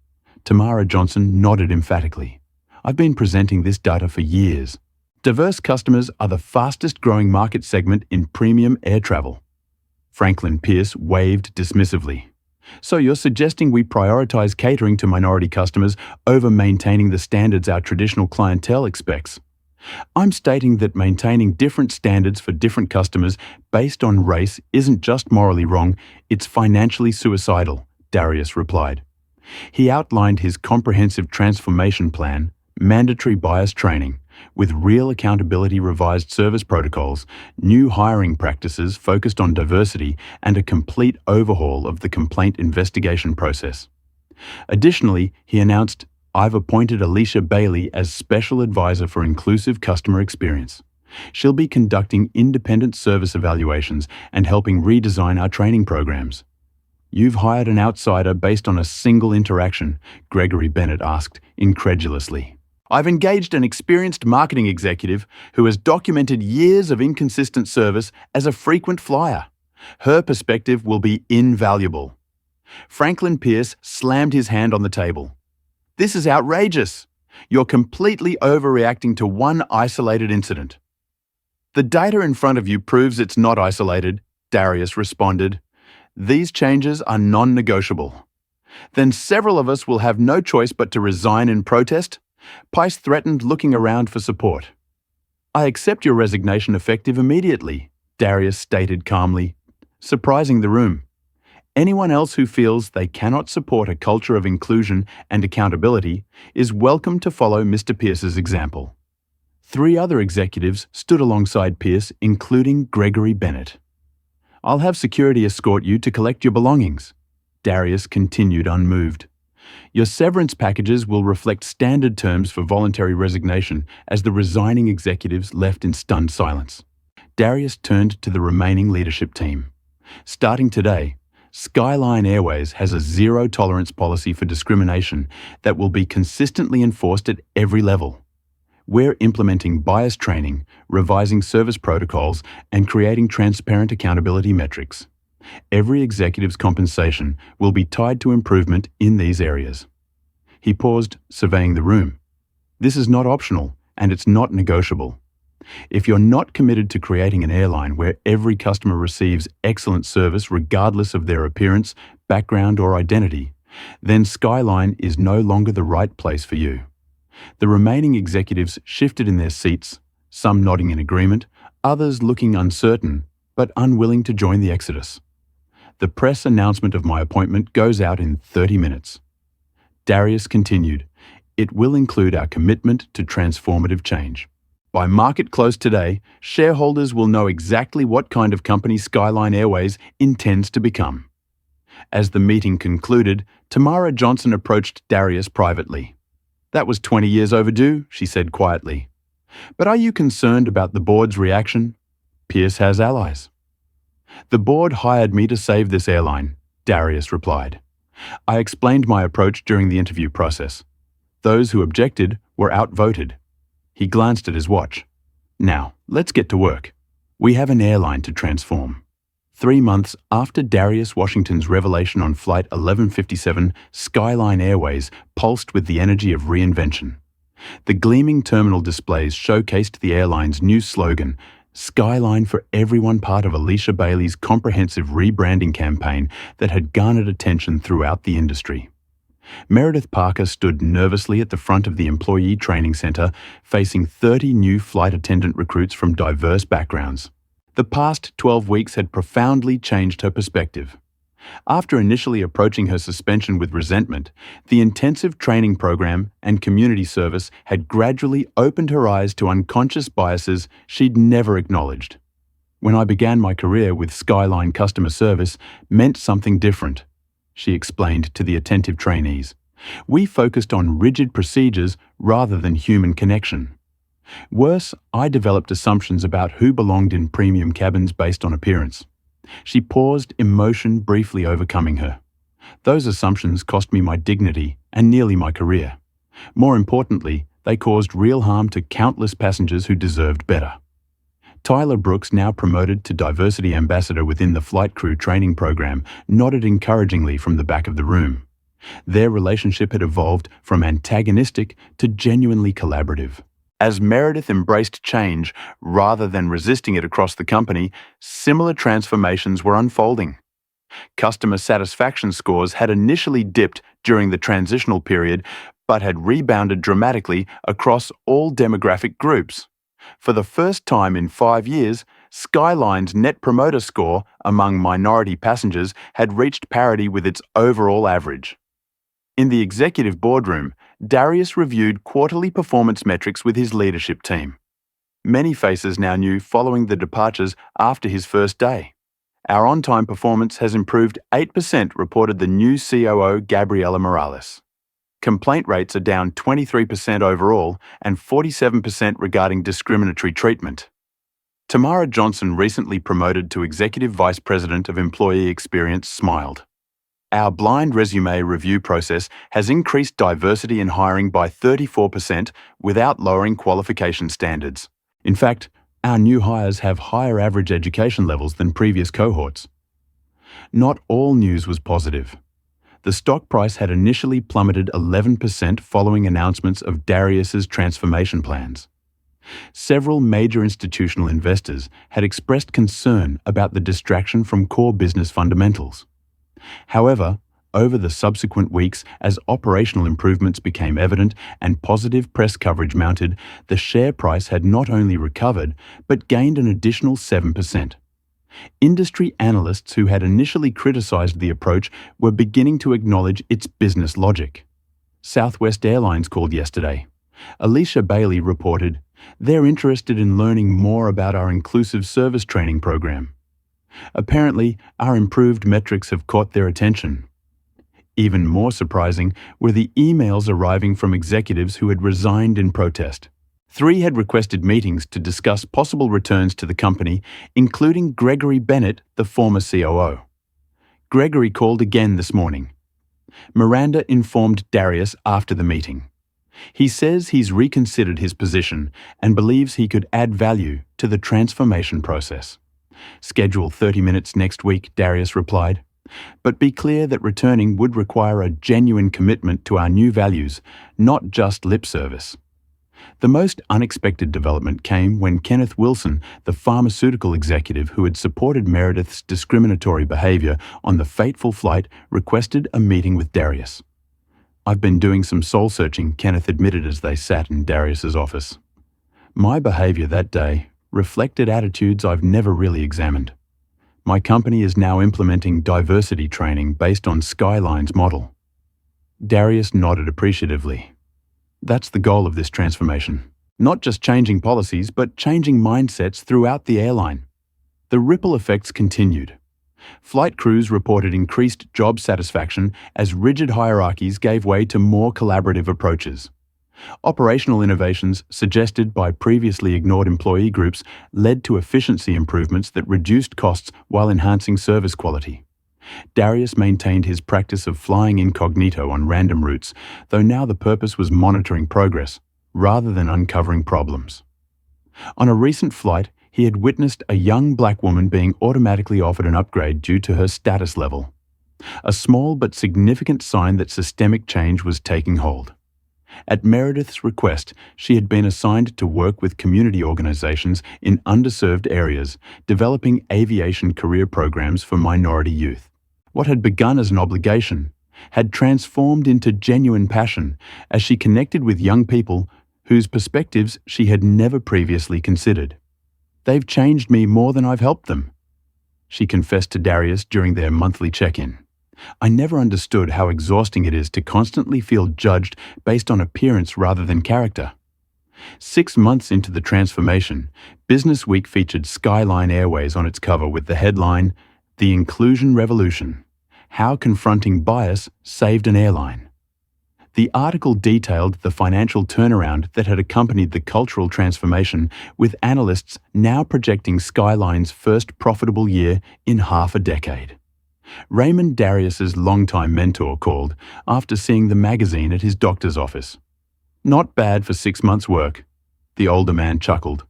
Speaker 1: Tamara Johnson nodded emphatically. I've been presenting this data for years. Diverse customers are the fastest growing market segment in premium air travel. Franklin Pierce waved dismissively. So you're suggesting we prioritize catering to minority customers over maintaining the standards our traditional clientele expects? I'm stating that maintaining different standards for different customers based on race isn't just morally wrong, it's financially suicidal, Darius replied. He outlined his comprehensive transformation plan, mandatory bias training, with real accountability revised service protocols, new hiring practices focused on diversity, and a complete overhaul of the complaint investigation process. Additionally, he announced, I've appointed Alicia Bailey as Special Advisor for Inclusive Customer Experience. She'll be conducting independent service evaluations and helping redesign our training programs. You've hired an outsider based on a single interaction, Gregory Bennett asked, incredulously. I've engaged an experienced marketing executive who has documented years of inconsistent service as a frequent flyer. Her perspective will be invaluable. Franklin Pierce slammed his hand on the table. This is outrageous. You're completely overreacting to one isolated incident. The data in front of you proves it's not isolated, Darius responded. These changes are non-negotiable. Then several of us will have no choice but to resign in protest. Pice threatened, looking around for support. I accept your resignation effective immediately, Darius stated calmly, surprising the room. Anyone else who feels they cannot support a culture of inclusion and accountability is welcome to follow Mr. Pierce's example. 3 other executives stood alongside Pierce, including Gregory Bennett. I'll have security escort you to collect your belongings, Darius continued unmoved. Your severance packages will reflect standard terms for voluntary resignation as the resigning executives left in stunned silence. Darius turned to the remaining leadership team. Starting today, Skyline Airways has a zero-tolerance policy for discrimination that will be consistently enforced at every level. We're implementing bias training, revising service protocols, and creating transparent accountability metrics. Every executive's compensation will be tied to improvement in these areas. He paused, surveying the room. This is not optional, and it's not negotiable. If you're not committed to creating an airline where every customer receives excellent service regardless of their appearance, background, or identity, then Skyline is no longer the right place for you. The remaining executives shifted in their seats, some nodding in agreement, others looking uncertain, but unwilling to join the exodus. The press announcement of my appointment goes out in 30 minutes. Darius continued, it will include our commitment to transformative change. By market close today, shareholders will know exactly what kind of company Skyline Airways intends to become. As the meeting concluded, Tamara Johnson approached Darius privately. "That was 20 years overdue," she said quietly. "But are you concerned about the board's reaction? Pierce has allies." "The board hired me to save this airline," Darius replied. "I explained my approach during the interview process. Those who objected were outvoted." He glanced at his watch. "Now, let's get to work. We have an airline to transform." 3 months after Darius Washington's revelation on Flight 1157, Skyline Airways pulsed with the energy of reinvention. The gleaming terminal displays showcased the airline's new slogan, "Skyline for Everyone," part of Alicia Bailey's comprehensive rebranding campaign that had garnered attention throughout the industry. Meredith Parker stood nervously at the front of the Employee Training Center, facing 30 new flight attendant recruits from diverse backgrounds. The past 12 weeks had profoundly changed her perspective. After initially approaching her suspension with resentment, the intensive training program and community service had gradually opened her eyes to unconscious biases she'd never acknowledged. "When I began my career with Skyline customer service meant something different," she explained to the attentive trainees. "We focused on rigid procedures rather than human connection. Worse, I developed assumptions about who belonged in premium cabins based on appearance." She paused, emotion briefly overcoming her. "Those assumptions cost me my dignity and nearly my career. More importantly, they caused real harm to countless passengers who deserved better." Tyler Brooks, now promoted to Diversity Ambassador within the Flight Crew Training Program, nodded encouragingly from the back of the room. Their relationship had evolved from antagonistic to genuinely collaborative. As Meredith embraced change rather than resisting it across the company, similar transformations were unfolding. Customer satisfaction scores had initially dipped during the transitional period, but had rebounded dramatically across all demographic groups. For the first time in 5 years, Skyline's Net Promoter Score among minority passengers had reached parity with its overall average. In the executive boardroom, Darius reviewed quarterly performance metrics with his leadership team. Many faces now knew following the departures after his first day. "Our on-time performance has improved 8%, reported the new COO Gabriela Morales. Complaint rates are down 23% overall and 47% regarding discriminatory treatment." Tamara Johnson, recently promoted to Executive Vice President of Employee Experience, smiled. "Our blind resume review process has increased diversity in hiring by 34% without lowering qualification standards. In fact, our new hires have higher average education levels than previous cohorts." Not all news was positive. The stock price had initially plummeted 11% following announcements of Darius's transformation plans. Several major institutional investors had expressed concern about the distraction from core business fundamentals. However, over the subsequent weeks, as operational improvements became evident and positive press coverage mounted, the share price had not only recovered, but gained an additional 7%. Industry analysts who had initially criticized the approach were beginning to acknowledge its business logic. Southwest Airlines called yesterday. Alicia Bailey reported, "They're interested in learning more about our inclusive service training program. Apparently, our improved metrics have caught their attention." Even more surprising were the emails arriving from executives who had resigned in protest. 3 had requested meetings to discuss possible returns to the company, including Gregory Bennett, the former COO. Gregory called again this morning. Miranda informed Darius after the meeting. "He says he's reconsidered his position and believes he could add value to the transformation process." "Schedule 30 minutes next week," Darius replied. "But be clear that returning would require a genuine commitment to our new values, not just lip service." The most unexpected development came when Kenneth Wilson, the pharmaceutical executive who had supported Meredith's discriminatory behavior on the fateful flight, requested a meeting with Darius. "I've been doing some soul-searching," Kenneth admitted as they sat in Darius's office. "My behavior that day reflected attitudes I've never really examined. My company is now implementing diversity training based on Skyline's model." Darius nodded appreciatively. "That's the goal of this transformation. Not just changing policies, but changing mindsets throughout the airline." The ripple effects continued. Flight crews reported increased job satisfaction as rigid hierarchies gave way to more collaborative approaches. Operational innovations suggested by previously ignored employee groups led to efficiency improvements that reduced costs while enhancing service quality. Darius maintained his practice of flying incognito on random routes, though now the purpose was monitoring progress, rather than uncovering problems. On a recent flight, he had witnessed a young black woman being automatically offered an upgrade due to her status level. A small but significant sign that systemic change was taking hold. At Meredith's request, she had been assigned to work with community organizations in underserved areas, developing aviation career programs for minority youth. What had begun as an obligation had transformed into genuine passion as she connected with young people whose perspectives she had never previously considered. "They've changed me more than I've helped them," she confessed to Darius during their monthly check-in. "I never understood how exhausting it is to constantly feel judged based on appearance rather than character." 6 months into the transformation, Business Week featured Skyline Airways on its cover with the headline, "The Inclusion Revolution: How Confronting Bias Saved an Airline." The article detailed the financial turnaround that had accompanied the cultural transformation, with analysts now projecting Skyline's first profitable year in half a decade. Raymond, Darius's longtime mentor, called after seeing the magazine at his doctor's office. "Not bad for 6 months' work," the older man chuckled.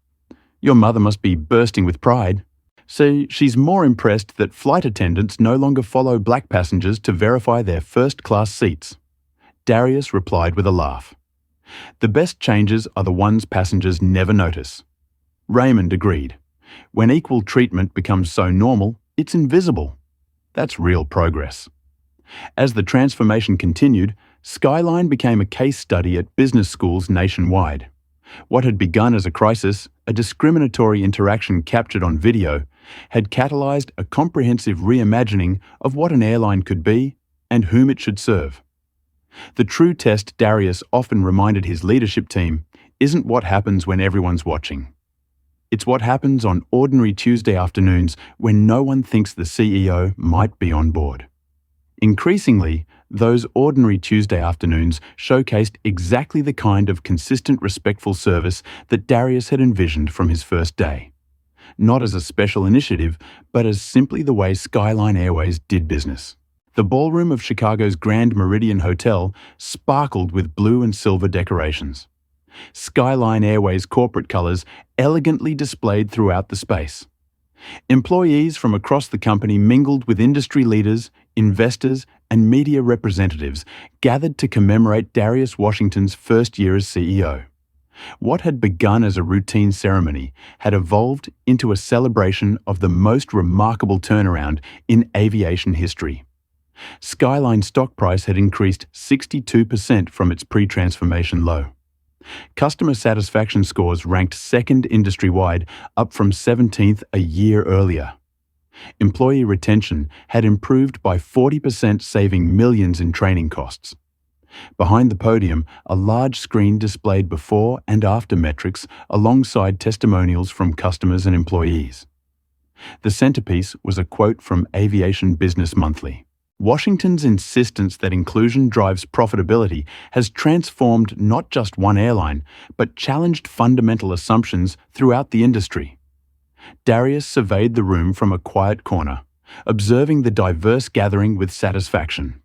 Speaker 1: "Your mother must be bursting with pride. So she's more impressed that flight attendants no longer follow black passengers to verify their first-class seats." Darius replied with a laugh. "The best changes are the ones passengers never notice." Raymond agreed. "When equal treatment becomes so normal, it's invisible. That's real progress." As the transformation continued, Skyline became a case study at business schools nationwide. What had begun as a crisis, a discriminatory interaction captured on video, had catalyzed a comprehensive reimagining of what an airline could be and whom it should serve. The true test, Darius often reminded his leadership team, isn't what happens when everyone's watching. It's what happens on ordinary Tuesday afternoons when no one thinks the CEO might be on board. Increasingly, those ordinary Tuesday afternoons showcased exactly the kind of consistent, respectful service that Darius had envisioned from his first day. Not as a special initiative, but as simply the way Skyline Airways did business. The ballroom of Chicago's Grand Meridian Hotel sparkled with blue and silver decorations. Skyline Airways corporate colors elegantly displayed throughout the space. Employees from across the company mingled with industry leaders, investors, and media representatives gathered to commemorate Darius Washington's first year as CEO. What had begun as a routine ceremony had evolved into a celebration of the most remarkable turnaround in aviation history. Skyline's stock price had increased 62% from its pre-transformation low. Customer satisfaction scores ranked second industry-wide, up from 17th a year earlier. Employee retention had improved by 40%, saving millions in training costs. Behind the podium, a large screen displayed before and after metrics alongside testimonials from customers and employees. The centerpiece was a quote from Aviation Business Monthly. "Washington's insistence that inclusion drives profitability has transformed not just one airline, but challenged fundamental assumptions throughout the industry." Darius surveyed the room from a quiet corner, observing the diverse gathering with satisfaction.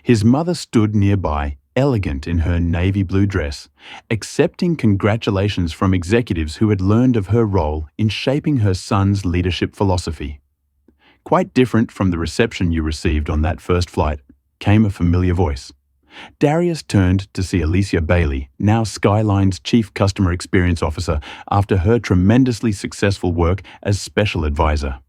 Speaker 1: His mother stood nearby, elegant in her navy blue dress, accepting congratulations from executives who had learned of her role in shaping her son's leadership philosophy. "Quite different from the reception you received on that first flight," came a familiar voice. Darius turned to see Alicia Bailey, now Skyline's Chief Customer Experience Officer, after her tremendously successful work as Special Advisor.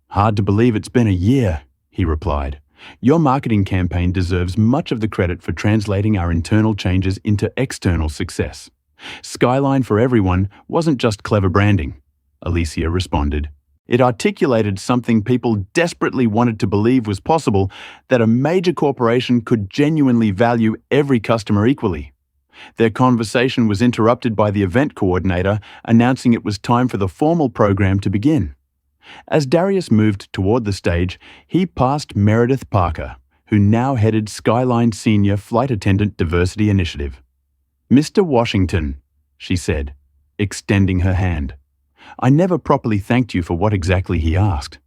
Speaker 1: "Hard to believe it's been a year," he replied. "Your marketing campaign deserves much of the credit for translating our internal changes into external success. Skyline for Everyone wasn't just clever branding," Alicia responded. "It articulated something people desperately wanted to believe was possible, that a major corporation could genuinely value every customer equally." Their conversation was interrupted by the event coordinator announcing it was time for the formal program to begin. As Darius moved toward the stage, he passed Meredith Parker, who now headed Skyline's Senior Flight Attendant Diversity Initiative. "Mr. Washington," she said, extending her hand. "I never properly thanked you for what exactly he asked."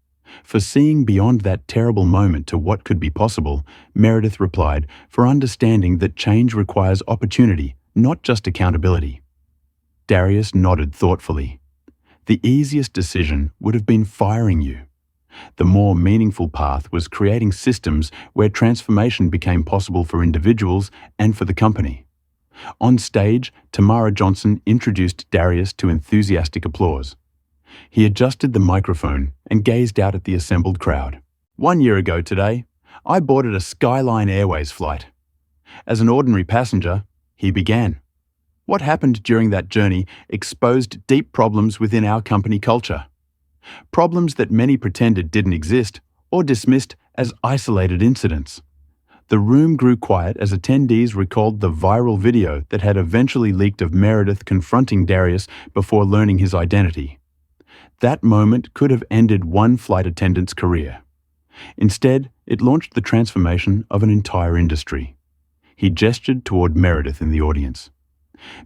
Speaker 1: "For seeing beyond that terrible moment to what could be possible," Meredith replied, "for understanding that change requires opportunity, not just accountability." Darius nodded thoughtfully. The easiest decision would have been firing you. The more meaningful path was creating systems where transformation became possible for individuals and for the company. On stage, Tamara Johnson introduced Darius to enthusiastic applause. He adjusted the microphone and gazed out at the assembled crowd. "1 year ago today, I boarded a Skyline Airways flight. As an ordinary passenger," he began. "What happened during that journey exposed deep problems within our company culture. Problems that many pretended didn't exist or dismissed as isolated incidents. The room grew quiet as attendees recalled the viral video that had eventually leaked of Meredith confronting Darius before learning his identity. That moment could have ended one flight attendant's career. Instead, it launched the transformation of an entire industry." He gestured toward Meredith in the audience.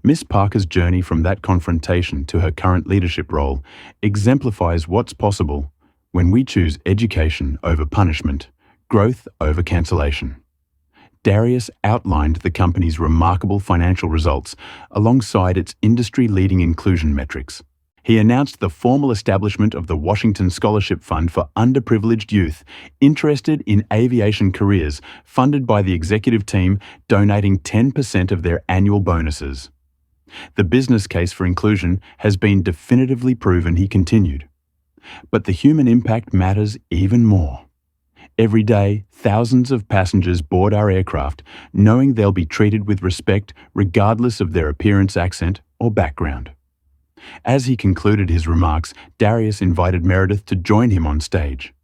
Speaker 1: Miss Parker's journey from that confrontation to her current leadership role exemplifies what's possible when we choose education over punishment, growth over cancellation. Darius outlined the company's remarkable financial results alongside its industry-leading inclusion metrics. He announced the formal establishment of the Washington Scholarship Fund for underprivileged youth interested in aviation careers, funded by the executive team donating 10% of their annual bonuses. "The business case for inclusion has been definitively proven," he continued. "But the human impact matters even more. Every day, thousands of passengers board our aircraft, knowing they'll be treated with respect regardless of their appearance, accent, or background." As he concluded his remarks, Darius invited Meredith to join him on stage,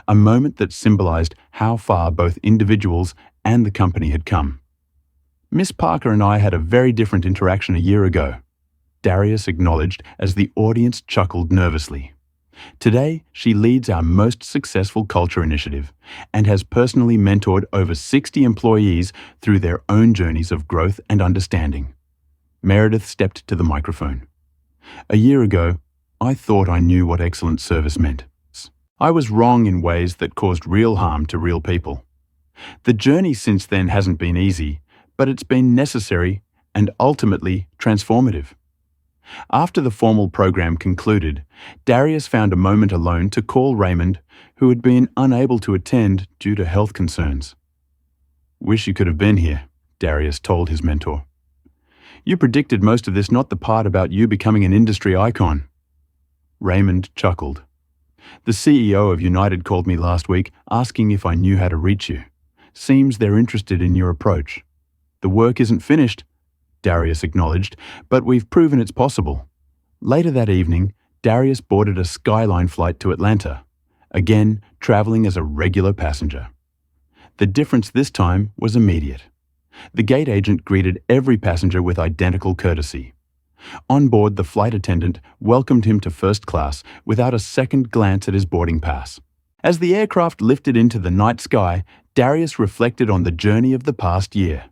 Speaker 1: a moment that symbolized how far both individuals and the company had come. "Miss Parker and I had a very different interaction a year ago," Darius acknowledged as the audience chuckled nervously. "Today, she leads our most successful culture initiative and has personally mentored over 60 employees through their own journeys of growth and understanding." Meredith stepped to the microphone. "A year ago, I thought I knew what excellent service meant. I was wrong in ways that caused real harm to real people. The journey since then hasn't been easy, but it's been necessary and ultimately transformative." After the formal program concluded, Darius found a moment alone to call Raymond, who had been unable to attend due to health concerns. "Wish you could have been here," Darius told his mentor. "You predicted most of this, not the part about you becoming an industry icon." Raymond chuckled. "The CEO of United called me last week asking if I knew how to reach you. Seems they're interested in your approach." "The work isn't finished," Darius acknowledged, "but we've proven it's possible." Later that evening, Darius boarded a Skyline flight to Atlanta, again traveling as a regular passenger. The difference this time was immediate. The gate agent greeted every passenger with identical courtesy. On board, the flight attendant welcomed him to first class without a second glance at his boarding pass. As the aircraft lifted into the night sky, Darius reflected on the journey of the past year.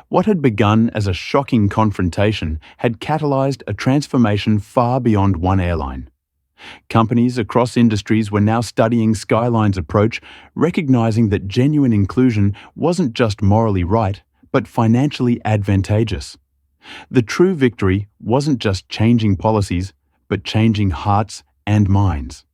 Speaker 1: What had begun as a shocking confrontation had catalyzed a transformation far beyond one airline. Companies across industries were now studying Skyline's approach, recognizing that genuine inclusion wasn't just morally right, but financially advantageous. The true victory wasn't just changing policies, but changing hearts and minds.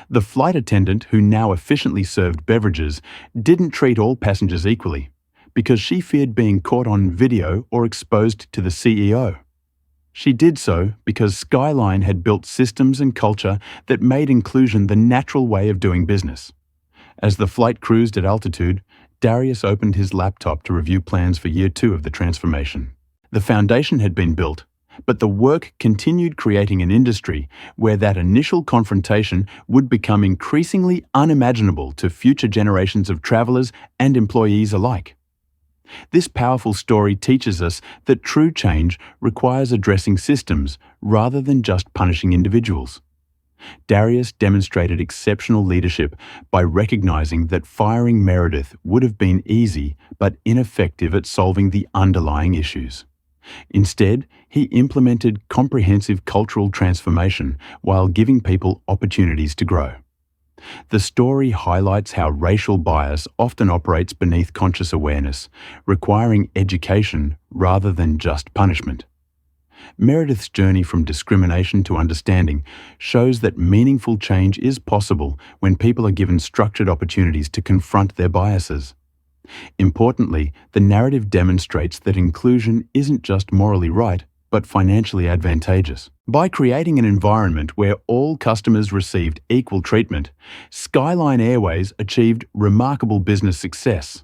Speaker 1: The flight attendant, who now efficiently served beverages, didn't treat all passengers equally, because she feared being caught on video or exposed to the CEO. She did so because Skyline had built systems and culture that made inclusion the natural way of doing business. As the flight cruised at altitude, Darius opened his laptop to review plans for year 2 of the transformation. The foundation had been built, but the work continued, creating an industry where that initial confrontation would become increasingly unimaginable to future generations of travelers and employees alike. This powerful story teaches us that true change requires addressing systems rather than just punishing individuals. Darius demonstrated exceptional leadership by recognizing that firing Meredith would have been easy but ineffective at solving the underlying issues. Instead, he implemented comprehensive cultural transformation while giving people opportunities to grow. The story highlights how racial bias often operates beneath conscious awareness, requiring education rather than just punishment. Meredith's journey from discrimination to understanding shows that meaningful change is possible when people are given structured opportunities to confront their biases. Importantly, the narrative demonstrates that inclusion isn't just morally right, but financially advantageous. By creating an environment where all customers received equal treatment, Skyline Airways achieved remarkable business success.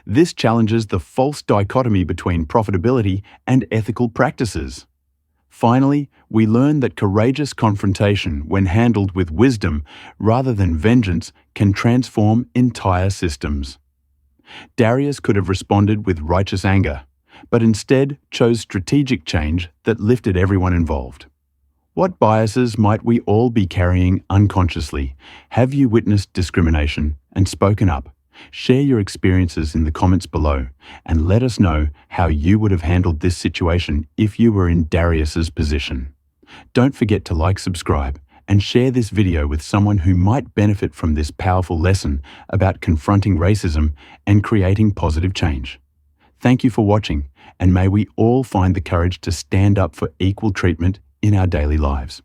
Speaker 1: This challenges the false dichotomy between profitability and ethical practices. Finally, we learn that courageous confrontation, when handled with wisdom rather than vengeance, can transform entire systems. Darius could have responded with righteous anger, but instead chose strategic change that lifted everyone involved. What biases might we all be carrying unconsciously? Have you witnessed discrimination and spoken up? Share your experiences in the comments below and let us know how you would have handled this situation if you were in Darius's position. Don't forget to like, subscribe, and share this video with someone who might benefit from this powerful lesson about confronting racism and creating positive change. Thank you for watching, and may we all find the courage to stand up for equal treatment in our daily lives.